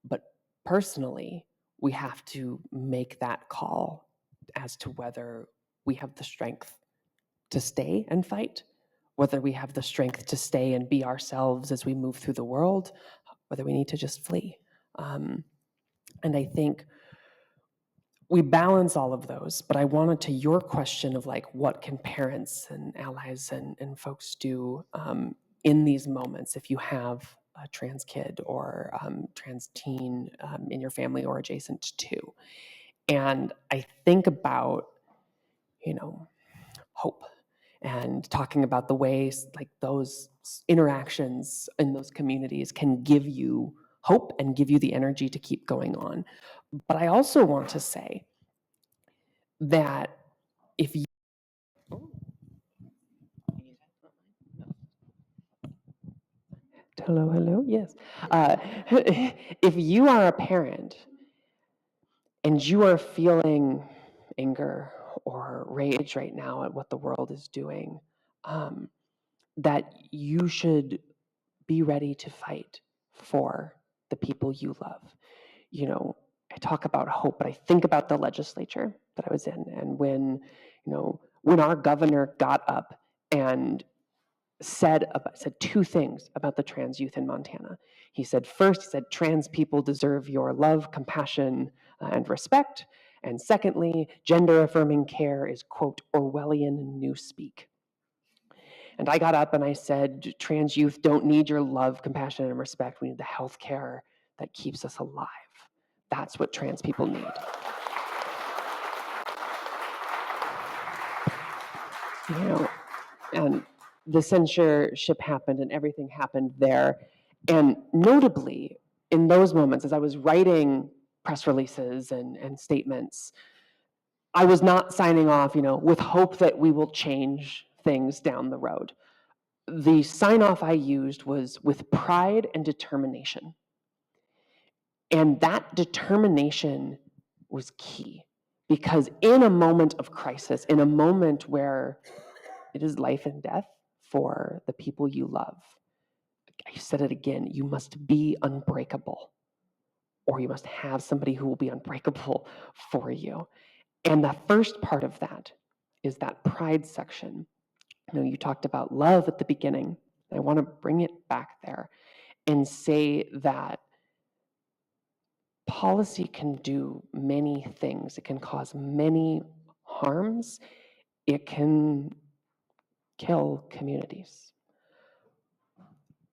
But personally, we have to make that call as to whether we have the strength to stay and fight, whether we have the strength to stay and be ourselves as we move through the world, whether we need to just flee. And I think we balance all of those, but I wanted to your question of what can parents and allies and folks do in these moments if you have a trans kid or trans teen in your family or adjacent to. And I think about, hope and talking about the ways like those interactions in those communities can give you hope and give you the energy to keep going on. But I also want to say that if you hello, yes. If you are a parent and you are feeling anger or rage right now at what the world is doing, that you should be ready to fight for the people you love. I talk about hope, but I think about the legislature that I was in, and when our governor got up and said two things about the trans youth in Montana. He said, first, he said, trans people deserve your love, compassion, and respect. And secondly, gender affirming care is, quote, Orwellian newspeak. And I got up and I said, trans youth don't need your love, compassion, and respect. We need the health care that keeps us alive. That's what trans people need. And the censorship happened and everything happened there. And notably, in those moments, as I was writing press releases and statements, I was not signing off, with hope that we will change things down the road. The sign off I used was with pride and determination. And that determination was key, because in a moment of crisis, in a moment where it is life and death for the people you love, I said it again, you must be unbreakable, or you must have somebody who will be unbreakable for you. And the first part of that is that pride section. You talked about love at the beginning. I want to bring it back there and say that policy can do many things. It can cause many harms. It can kill communities.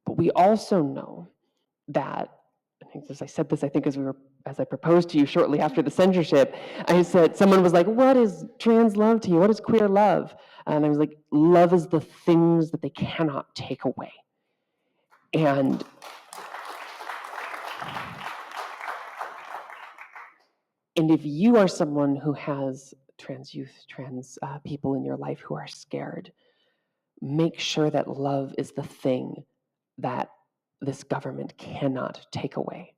But we also know that, as I said this, I think as I proposed to you shortly after the censorship, I said, someone was like, what is trans love to you? What is queer love? And I was like, love is the things that they cannot take away. And if you are someone who has trans youth, trans people in your life who are scared, make sure that love is the thing that this government cannot take away.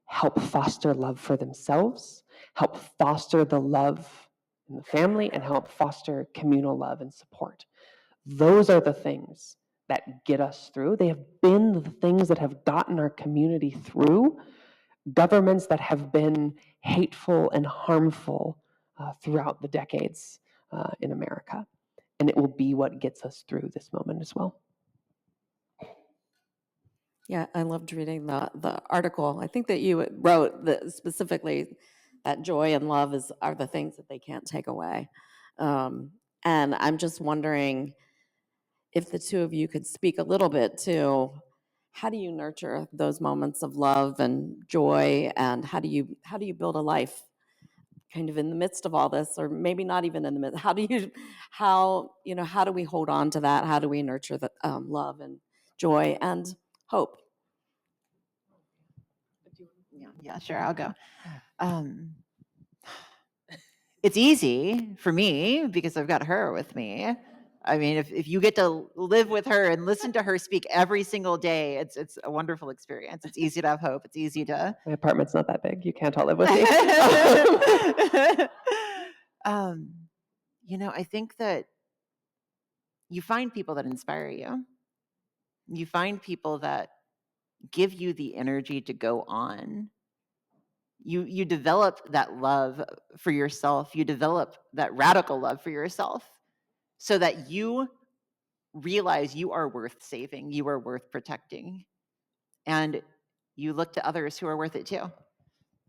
Help foster love for themselves, help foster the love in the family, and help foster communal love and support. Those are the things that get us through. They have been the things that have gotten our community through governments that have been hateful and harmful throughout the decades in America. And it will be what gets us through this moment as well.
Yeah, I loved reading the article. I think that you wrote that specifically that joy and love are the things that they can't take away. And I'm just wondering if the two of you could speak a little bit to how do you nurture those moments of love and joy, and how do you build a life kind of in the midst of all this, or maybe not even in the midst? How do we hold on to that? How do we nurture the love and joy and hope?
Yeah, sure, I'll go. It's easy for me because I've got her with me. I mean, if you get to live with her and listen to her speak every single day, it's a wonderful experience. It's easy to have hope. It's easy to.
My apartment's not that big. You can't all live with me.
I think that you find people that inspire you. You find people that give you the energy to go on. You develop that love for yourself. You develop that radical love for yourself so that you realize you are worth saving, you are worth protecting, and you look to others who are worth it too.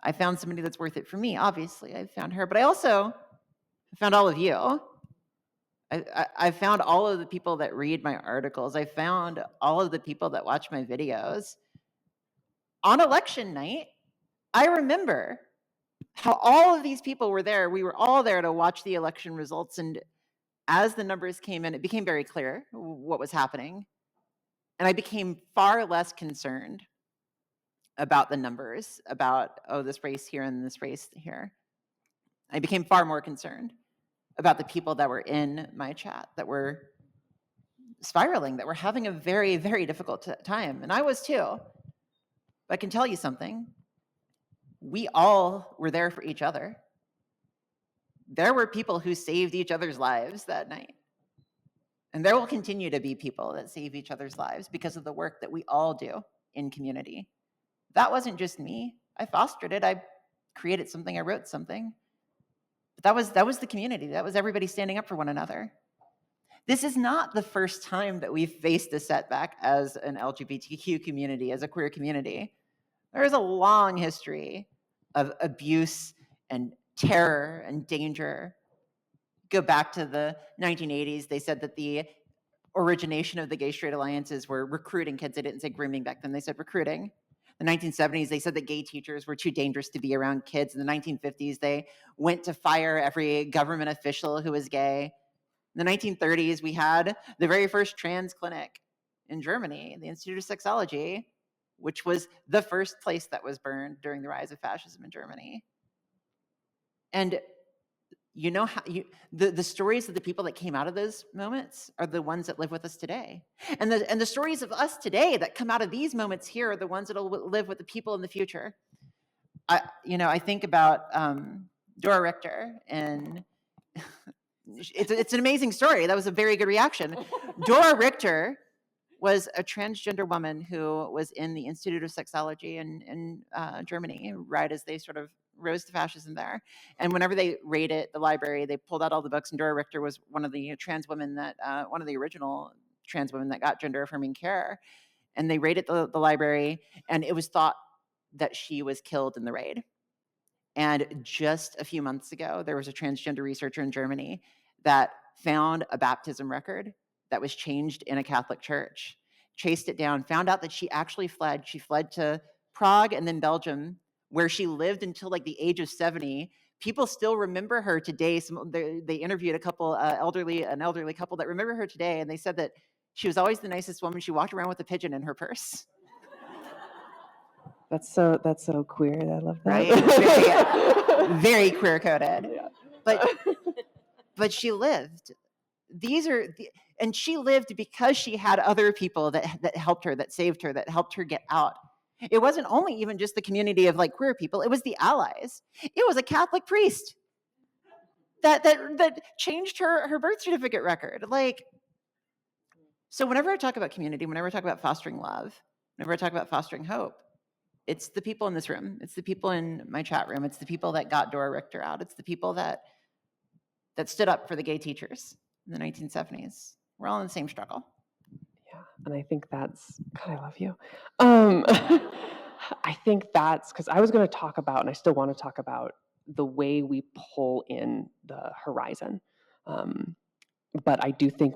I found somebody that's worth it for me, obviously. I found her, but I also found all of you. I found all of the people that read my articles. I found all of the people that watch my videos. On election night, I remember how all of these people were there. We were all there to watch the election results. And as the numbers came in, it became very clear what was happening. And I became far less concerned about the numbers, about, oh, this race here and this race here. I became far more concerned about the people that were in my chat, that were spiraling, that were having a very, very difficult time. And I was too. But I can tell you something. We all were there for each other. There were people who saved each other's lives that night. And there will continue to be people that save each other's lives because of the work that we all do in community. That wasn't just me. I fostered it. I created something. I wrote something. But that was the community. That was everybody standing up for one another. This is not the first time that we've faced a setback as an LGBTQ community, as a queer community. There is a long history of abuse and terror and danger. Go back to the 1980s. They said that the origination of the gay-straight alliances were recruiting kids. They didn't say grooming back then. They said recruiting. The 1970s, they said that gay teachers were too dangerous to be around kids. In the 1950s, they went to fire every government official who was gay. In the 1930s, we had the very first trans clinic in Germany, the Institute of Sexology, which was the first place that was burned during the rise of fascism in Germany. And you know how the stories of the people that came out of those moments are the ones that live with us today. And the stories of us today that come out of these moments here are the ones that'll live with the people in the future. I think about Dora Richter, and it's an amazing story. That was a very good reaction. Dora Richter was a transgender woman who was in the Institute of Sexology in Germany, right as they sort of rose to fascism there. And whenever they raided the library, they pulled out all the books, and Dora Richter was one of the trans women that, one of the original trans women that got gender affirming care. And they raided the library, and it was thought that she was killed in the raid. And just a few months ago, there was a transgender researcher in Germany that found a baptism record that was changed in a Catholic church, chased it down, found out that she actually fled. She fled to Prague and then Belgium, where she lived until like the age of 70. People still remember her today. They interviewed an elderly couple that remember her today, and they said that she was always the nicest woman. She walked around with a pigeon in her purse.
That's so queer. I love that.
Right? Very queer coded.
Yeah.
But she lived. And she lived because she had other people that helped her, that saved her, that helped her get out. It wasn't only even just the community of like queer people, it was the allies. It was a Catholic priest that changed her birth certificate record. Like, so whenever I talk about community, whenever I talk about fostering love, whenever I talk about fostering hope, it's the people in this room. It's the people in my chat room. It's the people that got Dora Richter out. It's the people that stood up for the gay teachers in the 1970s. We're all in the same struggle.
Yeah, and I think that's, God, I love you. I think that's, because I was going to talk about, and I still want to talk about, the way we pull in the horizon. But I do think,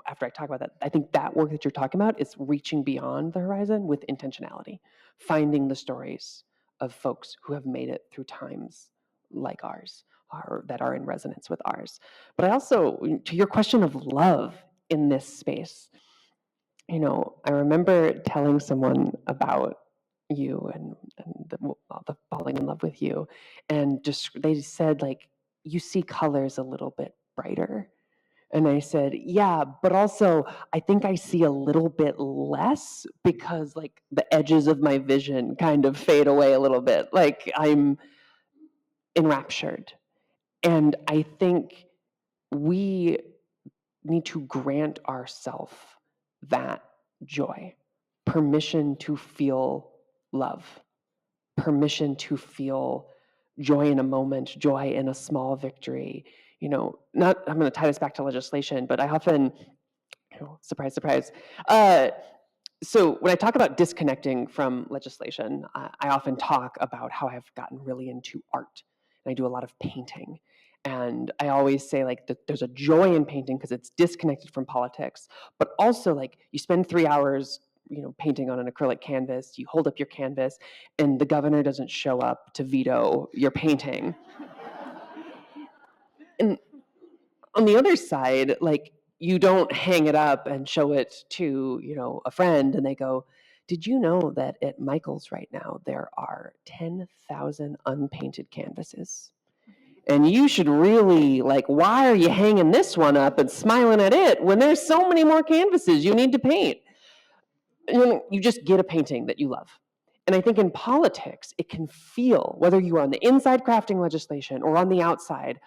after I talk about that, I think that work that you're talking about is reaching beyond the horizon with intentionality, finding the stories of folks who have made it through times like ours, or that are in resonance with ours. But I also, to your question of love in this space, I remember telling someone about you and the falling in love with you, and just they said, like, you see colors a little bit brighter. And I said, yeah, but also I think I see a little bit less because like the edges of my vision kind of fade away a little bit. Like I'm enraptured. And I think we need to grant ourselves that joy, permission to feel love, permission to feel joy in a moment, joy in a small victory. I'm going to tie this back to legislation, but I often, surprise, surprise. So when I talk about disconnecting from legislation, I often talk about how I've gotten really into art, and I do a lot of painting. And I always say like there's a joy in painting because it's disconnected from politics, but also like you spend 3 hours, painting on an acrylic canvas, you hold up your canvas and the governor doesn't show up to veto your painting. And on the other side, like you don't hang it up and show it to, a friend and they go, did you know that at Michael's right now there are 10,000 unpainted canvases? And you should really, like, why are you hanging this one up and smiling at it when there's so many more canvases you need to paint? You just get a painting that you love. And I think in politics, it can feel, whether you are on the inside crafting legislation or on the outside,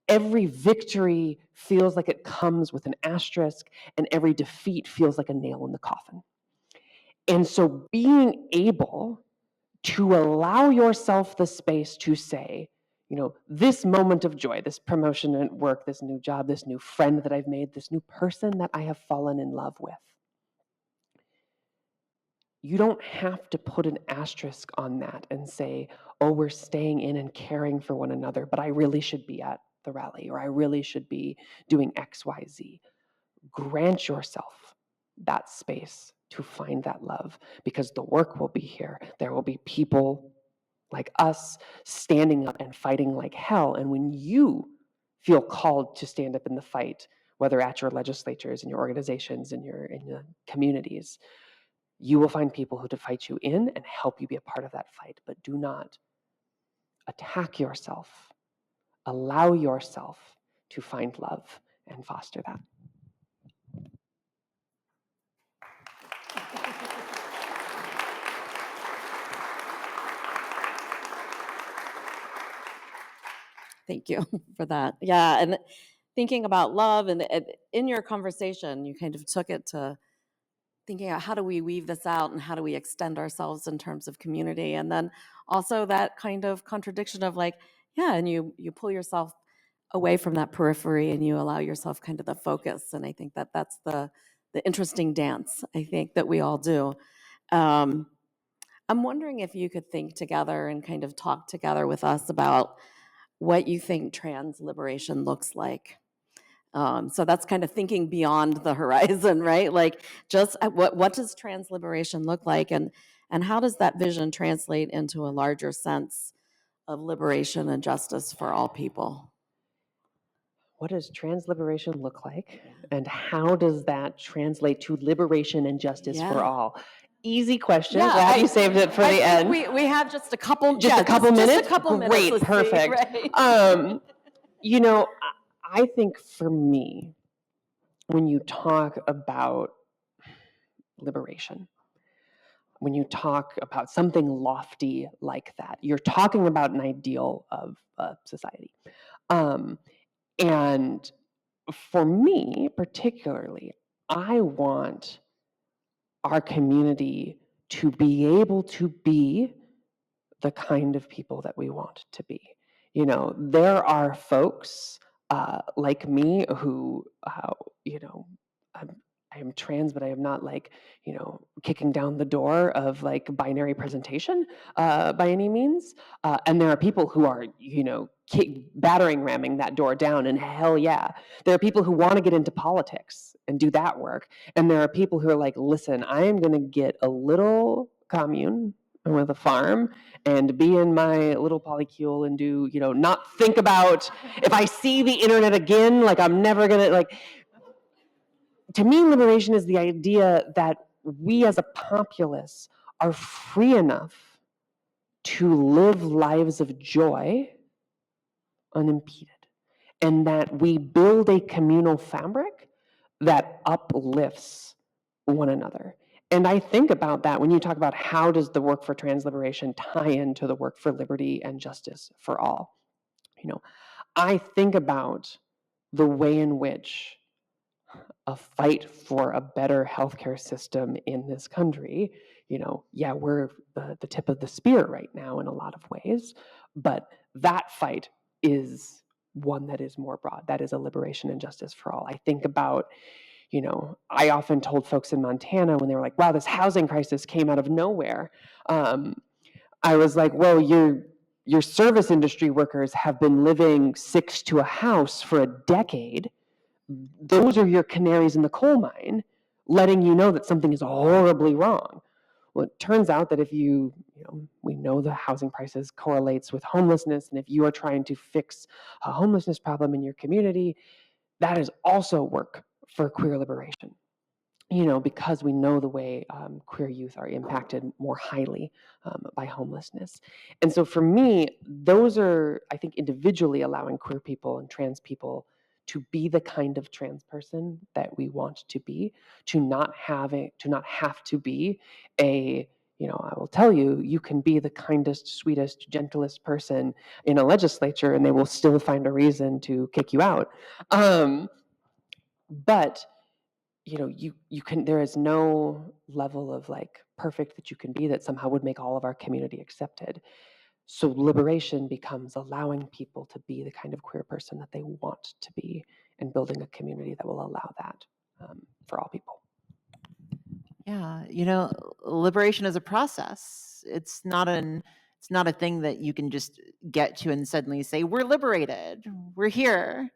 every victory feels like it comes with an asterisk, and every defeat feels like a nail in the coffin. And so being able to allow yourself the space to say, this moment of joy, this promotion at work, this new job, this new friend that I've made, this new person that I have fallen in love with. You don't have to put an asterisk on that and say, oh, we're staying in and caring for one another, but I really should be at the rally, or I really should be doing X, Y, Z. Grant yourself that space to find that love, because the work will be here. There will be people like us standing up and fighting like hell. And when you feel called to stand up in the fight, whether at your legislatures, in your organizations, in your communities, you will find people who to fight you in and help you be a part of that fight. But do not attack yourself. Allow yourself to find love and foster that.
Thank you for that. Yeah, and thinking about love, and in your conversation, you kind of took it to thinking about how do we weave this out and how do we extend ourselves in terms of community, and then also that kind of contradiction of like, yeah, and you pull yourself away from that periphery and you allow yourself kind of the focus, and I think that's the interesting dance I think that we all do. I'm wondering if you could think together and kind of talk together with us about what you think trans liberation looks like. So that's kind of thinking beyond the horizon, right? Like, just what does trans liberation look like, and how does that vision translate into a larger sense of liberation and justice for all people?
What does trans liberation look like, and how does that translate to liberation and justice for all? Easy question.
Yeah,
Glad you saved it for the end.
We have just a couple.
Just a couple minutes.
Just a couple minutes.
Great,
Let's see,
perfect.
right?
I think for me, when you talk about liberation, when you talk about something lofty like that, you're talking about an ideal of society. And for me, particularly, I want our community to be able to be the kind of people that we want to be. There are folks like me who, I am trans, but I am not like, kicking down the door of like binary presentation by any means. And there are people who are, battering ramming that door down, and hell yeah. There are people who want to get into politics and do that work. And there are people who are like, listen, I am going to get a little commune with a farm and be in my little polycule and do, not think about if I see the internet again, like I'm never going to like. To me, liberation is the idea that we as a populace are free enough to live lives of joy unimpeded, and that we build a communal fabric that uplifts one another. And I think about that when you talk about how does the work for trans liberation tie into the work for liberty and justice for all. I think about the way in which a fight for a better healthcare system in this country, we're the tip of the spear right now in a lot of ways, but that fight is one that is more broad. That is a liberation and justice for all. I think about, I often told folks in Montana when they were like, wow, this housing crisis came out of nowhere. I was like, well, you're your service industry workers have been living 6 to a house for a decade. Those are your canaries in the coal mine, letting you know that something is horribly wrong. Well, it turns out that if we know the housing prices correlates with homelessness, and if you are trying to fix a homelessness problem in your community, that is also work for queer liberation. Because we know the way queer youth are impacted more highly by homelessness. And so for me, those are, I think, individually allowing queer people and trans people to be the kind of trans person that we want to be, to not have to be I will tell you, you can be the kindest, sweetest, gentlest person in a legislature and they will still find a reason to kick you out. But you can, there is no level of like perfect that you can be that somehow would make all of our community accepted. So liberation becomes allowing people to be the kind of queer person that they want to be and building a community that will allow that for all people.
Yeah, liberation is a process. It's not a thing that you can just get to and suddenly say, we're liberated, we're here.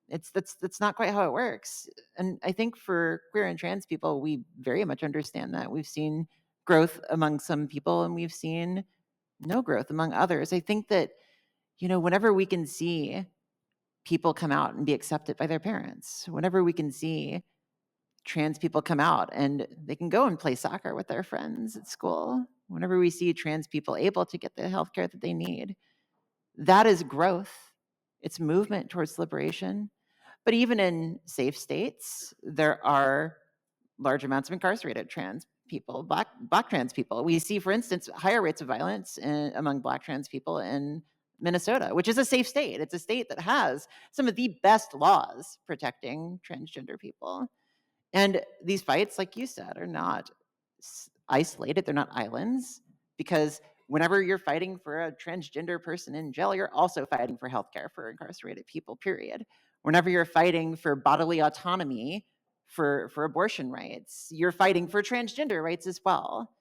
That's not quite how it works. And I think for queer and trans people, we very much understand that. We've seen growth among some people and we've seen no growth among others. I think that, whenever we can see people come out and be accepted by their parents, whenever we can see trans people come out and they can go and play soccer with their friends at school, whenever we see trans people able to get the healthcare that they need, that is growth. It's movement towards liberation. But even in safe states, there are large amounts of incarcerated trans people, black trans people. We see, for instance, higher rates of violence among black trans people in Minnesota, which is a safe state. It's a state that has some of the best laws protecting transgender people. And these fights, like you said, are not isolated. They're not islands, because whenever you're fighting for a transgender person in jail, you're also fighting for healthcare for incarcerated people, period. Whenever you're fighting for bodily autonomy, for abortion rights, you're fighting for transgender rights as well.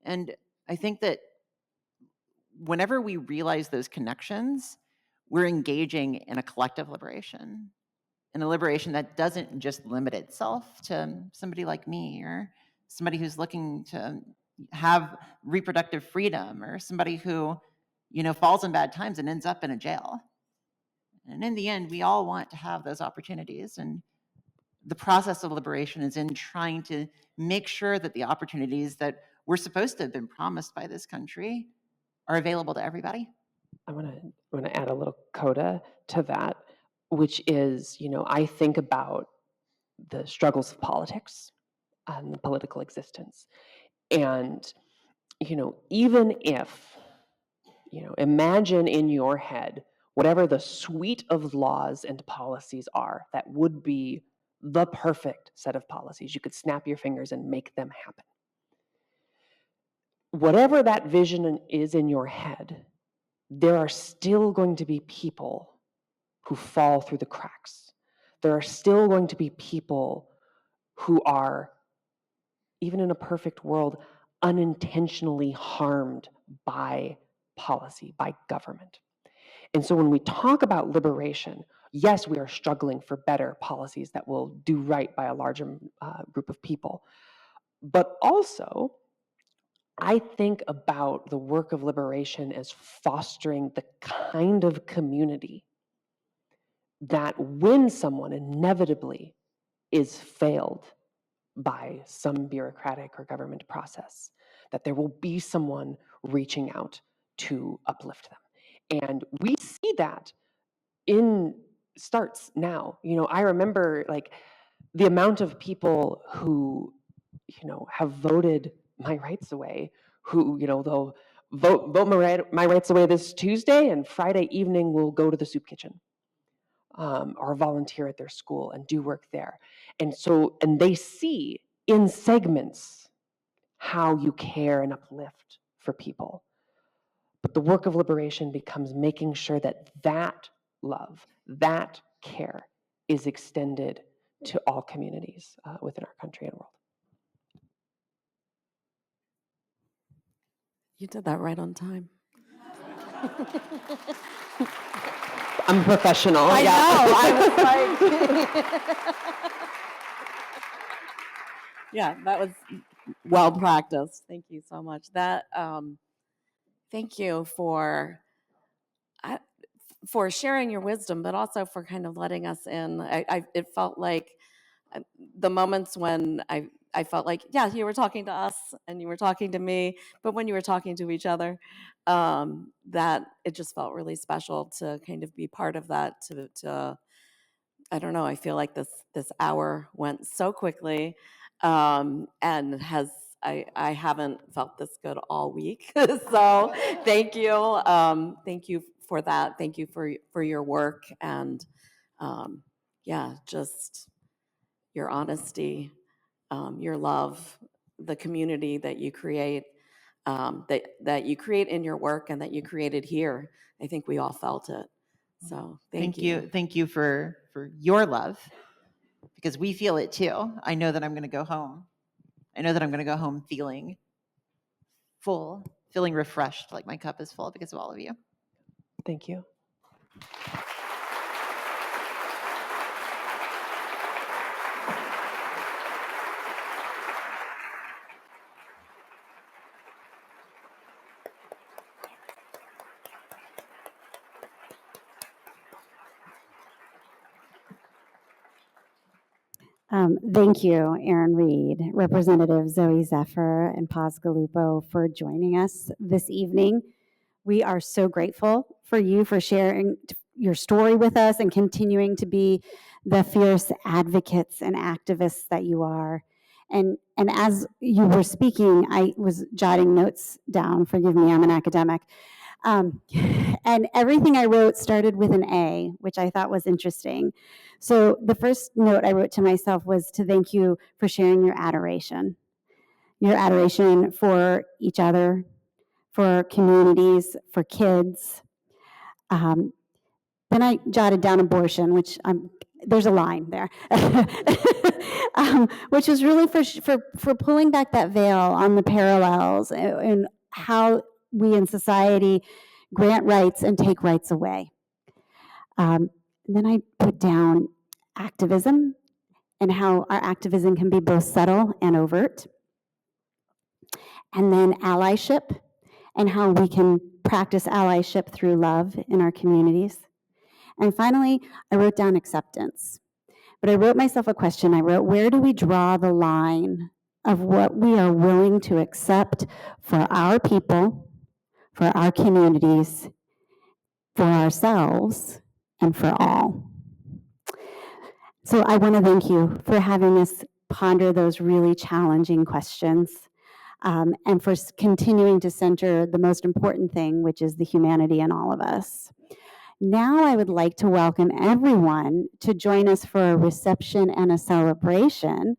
And I think that whenever we realize those connections, we're engaging in a collective liberation, in a liberation that doesn't just limit itself to somebody like me or somebody who's looking to have reproductive freedom or somebody who, falls in bad times and ends up in a jail. And in the end, we all want to have those opportunities. And the process of liberation is in trying to make sure that the opportunities that we're supposed to have been promised by this country are available to everybody.
I want to add a little coda to that, which is, I think about the struggles of politics and the political existence. And, even if, imagine in your head whatever the suite of laws and policies are that would be the perfect set of policies. You could snap your fingers and make them happen. Whatever that vision is in your head, there are still going to be people who fall through the cracks. There are still going to be people who are, even in a perfect world, unintentionally harmed by policy, by government. And so when we talk about liberation, yes, we are struggling for better policies that will do right by a larger group of people. But also, I think about the work of liberation as fostering the kind of community that when someone inevitably is failed by some bureaucratic or government process, that there will be someone reaching out to uplift them. And we see that in starts now. I remember like the amount of people who, have voted my rights away, who, they'll vote my rights away this Tuesday, and Friday evening we'll go to the soup kitchen. Or volunteer at their school and do work there. And they see in segments how you care and uplift for people. But the work of liberation becomes making sure that that love, that care is extended to all communities within our country and world.
You did that right on time.
I'm a professional.
I
yeah.
know. I was like, yeah, that was well practiced. Thank you so much. Thank you for sharing your wisdom, but also for kind of letting us in. It felt like the moments when I felt like, yeah, you were talking to us and you were talking to me, but when you were talking to each other, that it just felt really special to kind of be part of that. To I don't know. I feel like this hour went so quickly, and I haven't felt this good all week. So thank you for that. Thank you for your work and yeah, just your honesty, your love, the community that you create, that you create in your work and that you created here. I think we all felt it. So thank you.
Thank you for your love, because we feel it too. I know that I'm going to go home. I know that I'm going to go home feeling full, feeling refreshed, like my cup is full because of all of you.
Thank you.
Thank you, Erin Reed, Representative Zooey Zephyr, and Paz Galupo for joining us this evening. We are so grateful for you for sharing your story with us and continuing to be the fierce advocates and activists that you are. And as you were speaking, I was jotting notes down. Forgive me, I'm an academic. And everything I wrote started with an A, which I thought was interesting. So the first note I wrote to myself was to thank you for sharing your adoration for each other, for communities, for kids. Then I jotted down abortion, which there's a line there, which was really for pulling back that veil on the parallels and how we in society grant rights and take rights away. Then I put down activism and how our activism can be both subtle and overt. And then allyship and how we can practice allyship through love in our communities. And finally, I wrote down acceptance. But I wrote myself a question. I wrote, where do we draw the line of what we are willing to accept for our people, for our communities, for ourselves, and for all? So I want to thank you for having us ponder those really challenging questions, and for continuing to center the most important thing, which is the humanity in all of us. Now I would like to welcome everyone to join us for a reception and a celebration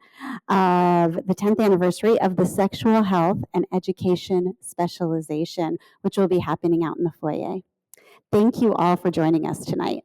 of the 10th anniversary of the Sexual Health and Education Specialization, which will be happening out in the foyer. Thank you all for joining us tonight.